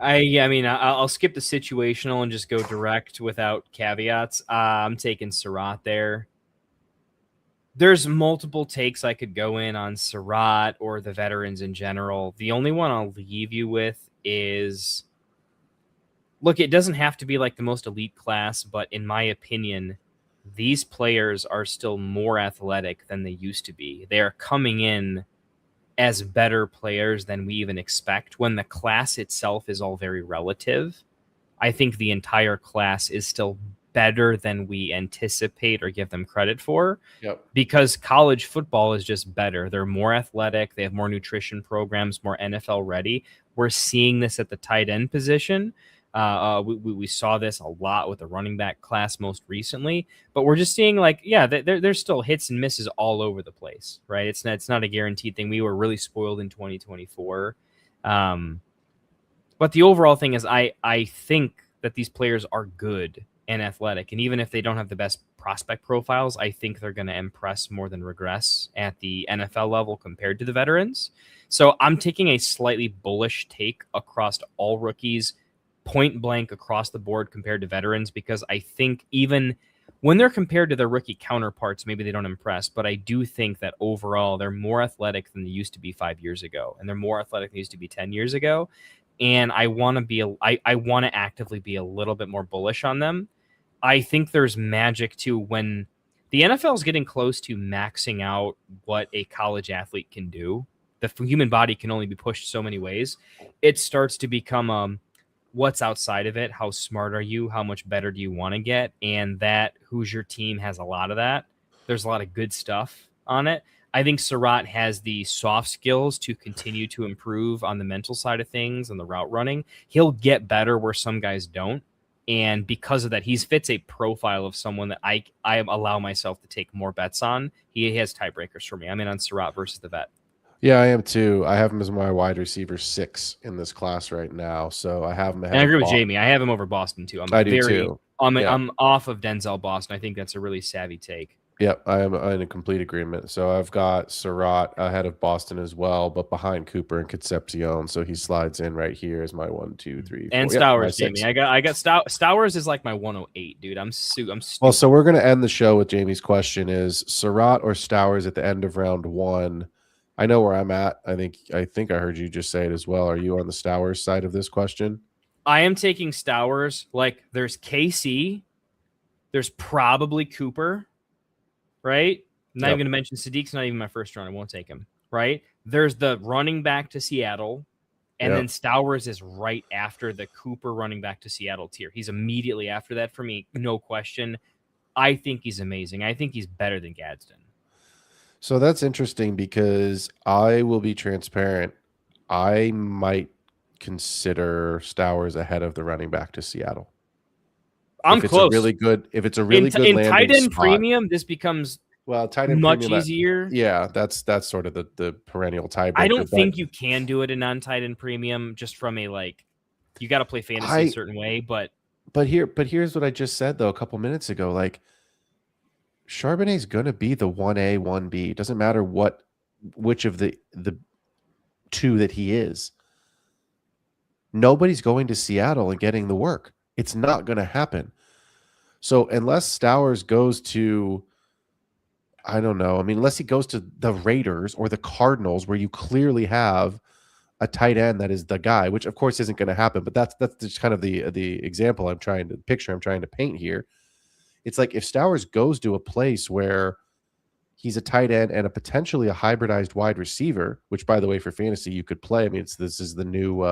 I'll skip the situational and just go direct without caveats. I'm taking Surratt there. There's multiple takes I could go in on Surratt or the veterans in general. The only one I'll leave you with is, look, it doesn't have to be like the most elite class, but in my opinion, these players are still more athletic than they used to be. They are coming in as better players than we even expect. When the class itself is all very relative, I think the entire class is still better than we anticipate or give them credit for. Yep. Because college football is just better. They're more athletic. They have more nutrition programs, more NFL ready. We're seeing this at the tight end position. We saw this a lot with the running back class most recently, but we're just seeing there's still hits and misses all over the place, right? It's not a guaranteed thing. We were really spoiled in 2024. But the overall thing is I think that these players are good and athletic. And even if they don't have the best prospect profiles, I think they're going to impress more than regress at the NFL level compared to the veterans. So I'm taking a slightly bullish take across all rookies, point blank across the board compared to veterans, because I think even when they're compared to their rookie counterparts, maybe they don't impress, but I do think that overall they're more athletic than they used to be 5 years ago, and they're more athletic than they used to be 10 years ago. And I want to actively be a little bit more bullish on them. I think there's magic too when the NFL is getting close to maxing out what a college athlete can do. The human body can only be pushed so many ways. It starts to become what's outside of it. How smart are you? How much better do you want to get? And that Hoosier team has a lot of that. There's a lot of good stuff on it. I think Surratt has the soft skills to continue to improve on the mental side of things and the route running. He'll get better where some guys don't. And because of that, he fits a profile of someone that I allow myself to take more bets on. He has tiebreakers for me. I'm in on Surratt versus the vet. Yeah, I am too. I have him as my wide receiver 6 in this class right now. So I have him ahead. And I agree with Jamie. I have him over Boston too. I do too. I'm off of Denzel Boston. I think that's a really savvy take. Yep, I am in a complete agreement. So I've got Surratt ahead of Boston as well, but behind Cooper and Concepcion. So he slides in right here as my 1, 2, 3, 4. And Stowers, Jamie. I got Stowers is like my 108, dude. I'm well, so we're gonna end the show with Jamie's question: is Surratt or Stowers at the end of round 1? I know where I'm at. I think I heard you just say it as well. Are you on the Stowers side of this question? I am taking Stowers. Like, there's KC, there's probably Cooper. Right? I'm not even going to mention Sadiq's not even my first round. I won't take him. Right? There's the running back to Seattle, and then Stowers is right after the Cooper running back to Seattle tier. He's immediately after that for me, no question. I think he's amazing. I think he's better than Gadsden. So that's interesting because I will be transparent. I might consider Stowers ahead of the running back to Seattle. I'm close. If it's a really good landing tight end spot, premium, this becomes tight end much premium, easier. Yeah, that's sort of the perennial tiebreaker. I don't think you can do it in non-tight end premium just from a you got to play fantasy a certain way. But here's what I just said though a couple minutes ago. Like, Charbonnet's gonna be the 1A, 1B. It doesn't matter which of the 2 that he is. Nobody's going to Seattle and getting the work. It's not going to happen. So unless Stowers goes to, I don't know. I mean, unless he goes to the Raiders or the Cardinals, where you clearly have a tight end that is the guy, which of course isn't going to happen. But that's just kind of the example I'm trying to paint here. It's like if Stowers goes to a place where he's a tight end and a potentially a hybridized wide receiver, which by the way for fantasy you could play. I mean, this is the new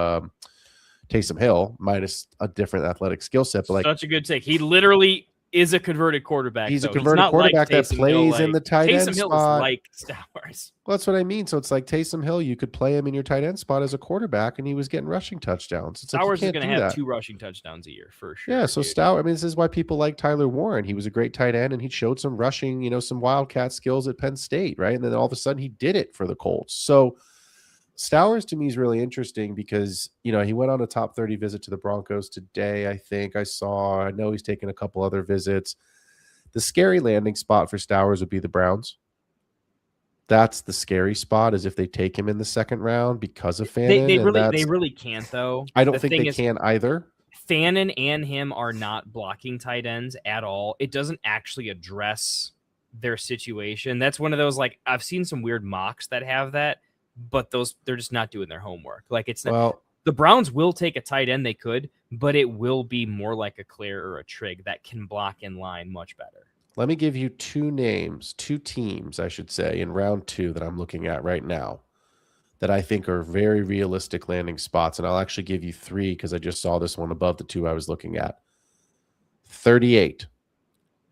Taysom Hill minus a different athletic skill set. But such a good take. He literally is a converted quarterback. He's a converted quarterback that plays in the tight end Taysom Hill spot. Is like Stowers. Well, that's what I mean. So it's like Taysom Hill. You could play him in your tight end spot as a quarterback, and he was getting rushing touchdowns. It's Stowers is going to have 2 rushing touchdowns a year for sure. Yeah. So Stowers. I mean, this is why people like Tyler Warren. He was a great tight end, and he showed some rushing, some wildcat skills at Penn State, right? And then all of a sudden, he did it for the Colts. So Stowers to me is really interesting because, he went on a top 30 visit to the Broncos today. I know he's taken a couple other visits. The scary landing spot for Stowers would be the Browns. That's the scary spot, is if they take him in the second round because of Fannin. They really can't, though. I don't think they can either. Fannin and him are not blocking tight ends at all. It doesn't actually address their situation. That's one of those, I've seen some weird mocks that have that, but they're just not doing their homework. It's not. Well, the Browns will take a tight end, they could, but it will be more like a Claire or a Trigg that can block in line much better. Let me give you 2 teams, I should say, in round 2 that I'm looking at right now that I think are very realistic landing spots. And I'll actually give you 3 because I just saw this one above the 2 I was looking at. 38,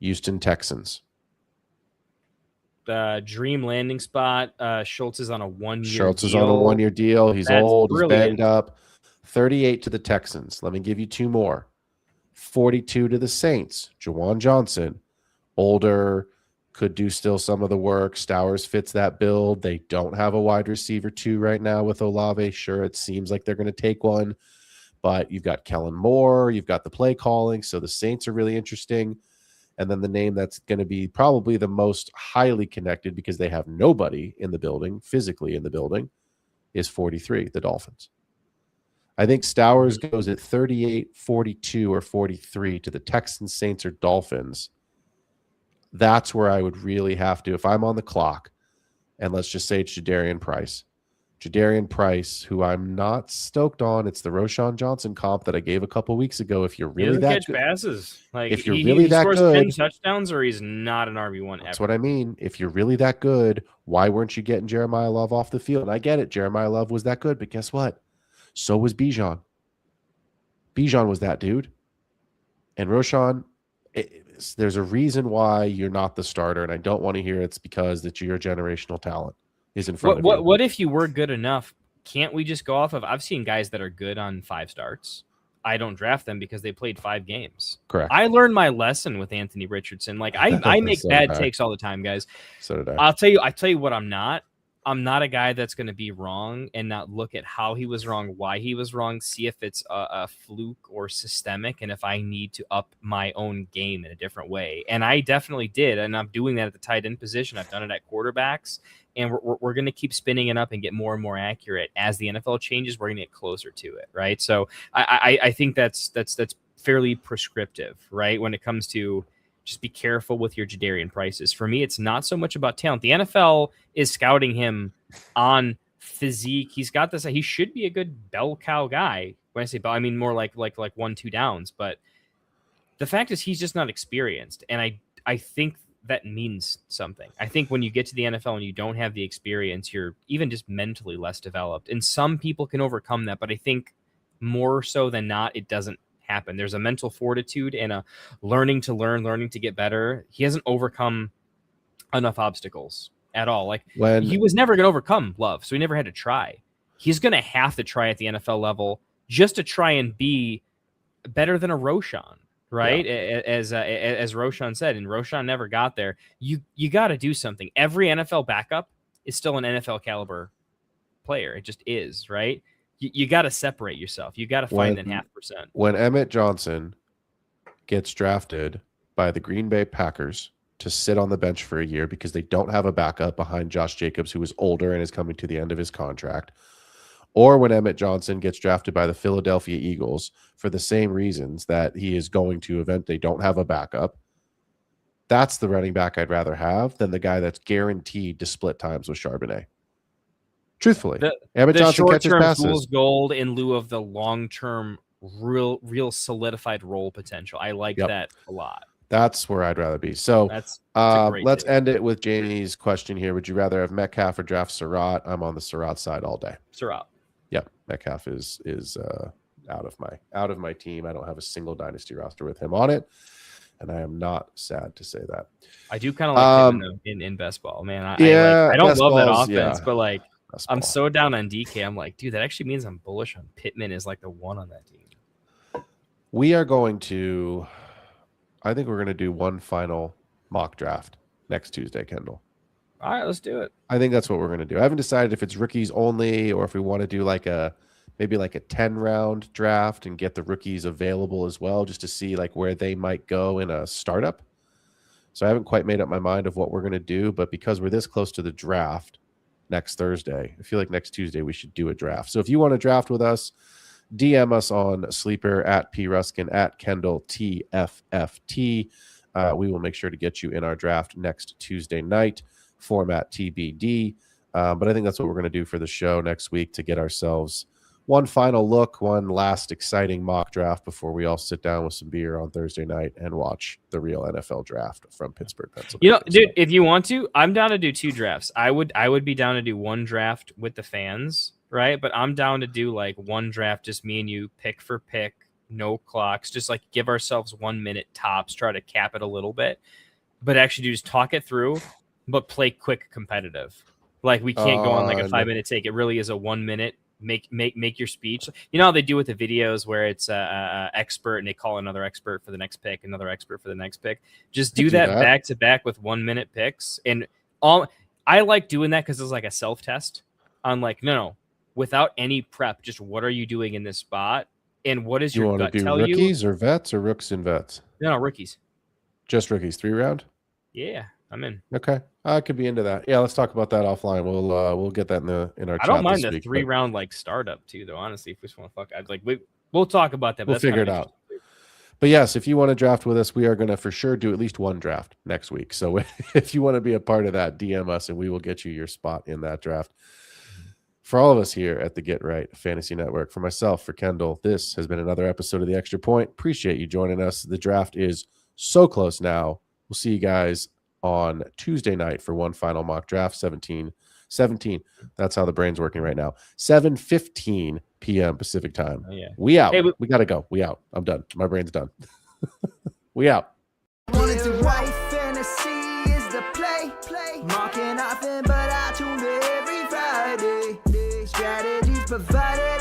Houston Texans. Dream landing spot. Schultz is on a 1-year deal. Schultz is on a 1-year deal. He's old. He's banged up. 38 to the Texans. Let me give you 2 more. 42 to the Saints. Jawan Johnson. Older, could do still some of the work. Stowers fits that build. They don't have a wide receiver 2 right now with Olave. Sure, it seems like they're going to take one. but you've got Kellen Moore, you've got the play calling, so the Saints are really interesting. And then the name that's going to be probably the most highly connected because they have nobody in the building, physically in the building, is 43, the Dolphins. I think Stowers goes at 38, 42, or 43 to the Texans, Saints, or Dolphins. That's where I would really have to, if I'm on the clock, and let's just say it's Jadarian Price. Jadarian Price, who I'm not stoked on. It's the Roshan Johnson comp that I gave a couple weeks ago. If you're really that catch good, passes, like if you're he really that scores good, 10 touchdowns, or he's not an RB1 that's ever. what I mean. If you're really that good, why weren't you getting Jeremiah Love off the field? And I get it. Jeremiah Love was that good, but guess what? So was Bijan. Bijan was that dude. And Roshan, there's a reason why you're not the starter, and I don't want to hear it's because that your generational talent is in front of you. What if you were good enough? Can't we just go off of? I've seen guys that are good on 5 starts. I don't draft them because they played 5 games. Correct. I learned my lesson with Anthony Richardson. Like I make So bad did I. takes all the time, guys. So did I. I tell you what I'm not. I'm not a guy that's going to be wrong and not look at how he was wrong, why he was wrong, see if it's a fluke or systemic, and if I need to up my own game in a different way. And I definitely did, and I'm doing that at the tight end position. I've done it at quarterbacks, and we're going to keep spinning it up and get more and more accurate. As the NFL changes, we're going to get closer to it, right? So I think that's fairly prescriptive, right, when it comes to just be careful with your Jadarian Prices. For me, it's not so much about talent. The NFL is scouting him on physique. He's got this. He should be a good bell cow guy. When I say bell, I mean more like 1-2 downs. But the fact is, he's just not experienced, and I think that means something. I think when you get to the NFL and you don't have the experience, you're even just mentally less developed. And some people can overcome that, but I think more so than not, it doesn't happen. There's a mental fortitude and a learning to learn, learning to get better. He hasn't overcome enough obstacles at all. Like he was never going to overcome Love, so he never had to try. He's going to have to try at the NFL level just to try and be better than a Roshan, right? Yeah. As Roshan said, and Roshan never got there. You got to do something. Every NFL backup is still an NFL caliber player. It just is, right? You got to separate yourself. You got to find that 0.5%. When Emmett Johnson gets drafted by the Green Bay Packers to sit on the bench for a year because they don't have a backup behind Josh Jacobs, who is older and is coming to the end of his contract, or when Emmett Johnson gets drafted by the Philadelphia Eagles for the same reasons that he is going to event, they don't have a backup, that's the running back I'd rather have than the guy that's guaranteed to split times with Charbonnet. Truthfully, Emmett Johnson catches passes. Fool's gold in lieu of the long-term, real solidified role potential. I like that a lot. That's where I'd rather be. So let's end it with Jamie's question here. Would you rather have Metcalf or draft Surratt? I'm on the Surratt side all day. Surratt. Yep, Metcalf is out of my team. I don't have a single dynasty roster with him on it, and I am not sad to say that. I do kind of like him in best ball, man. I don't love that offense, but like. I'm so down on DK. I'm like, dude, that actually means I'm bullish on Pittman is like the one on that team. We are going to, I think we're going to do one final mock draft next Tuesday, Kendall. All right, let's do it. I think that's what we're going to do. I haven't decided if it's rookies only or if we want to do maybe a 10-round draft and get the rookies available as well, just to see like where they might go in a startup. So I haven't quite made up my mind of what we're going to do, but because we're this close to the draft next Thursday, I feel like next Tuesday we should do a draft. So if you want to draft with us, DM us on Sleeper at @PRuskin at KendallTFFT. We will make sure to get you in our draft next Tuesday night. Format TBD. But I think that's what we're going to do for the show next week to get ourselves one final look, one last exciting mock draft before we all sit down with some beer on Thursday night and watch the real NFL draft from Pittsburgh, Pennsylvania. Dude, if you want to, I'm down to do 2 drafts. I would be down to do 1 draft with the fans, right? But I'm down to do like 1 draft, just me and you, pick for pick, no clocks, just like give ourselves 1 minute tops, try to cap it a little bit, but actually just talk it through, but play quick competitive. Like we can't go on like a 5-minute take. It really is a 1 minute. Make your speech. You know how they do with the videos where it's expert and they call another expert for the next pick, another expert for the next pick. Just do that back to back with 1 minute picks. And I like doing that because it's like a self test on like, no, without any prep, just what are you doing in this spot? And what does You your want to gut do tell you? rookies or vets or rooks and vets? No, rookies. Just rookies, 3-round. Yeah, I'm in. Okay, I could be into that. Yeah, let's talk about that offline. We'll get that in our I chat don't mind this the week, 3-round like startup too, though. Honestly, if we just want to fuck, I'd like we'll talk about that. But we'll that's figure it kind of out. But yes, if you want to draft with us, we are going to for sure do at least one draft next week. So if you want to be a part of that, DM us and we will get you your spot in that draft. For all of us here at the Get Right Fantasy Network, for myself, for Kendall, this has been another episode of The Extra Point. Appreciate you joining us. The draft is so close now. We'll see you guys on Tuesday night for one final mock draft, 17. That's how the brain's working right now. 7:15 p.m. Pacific time. Oh, yeah. We out. Hey, we got to go. We out. I'm done. My brain's done. We out. Wanted to white fantasy is the play. Marking nothing but I tune in every Friday. Strategies provided.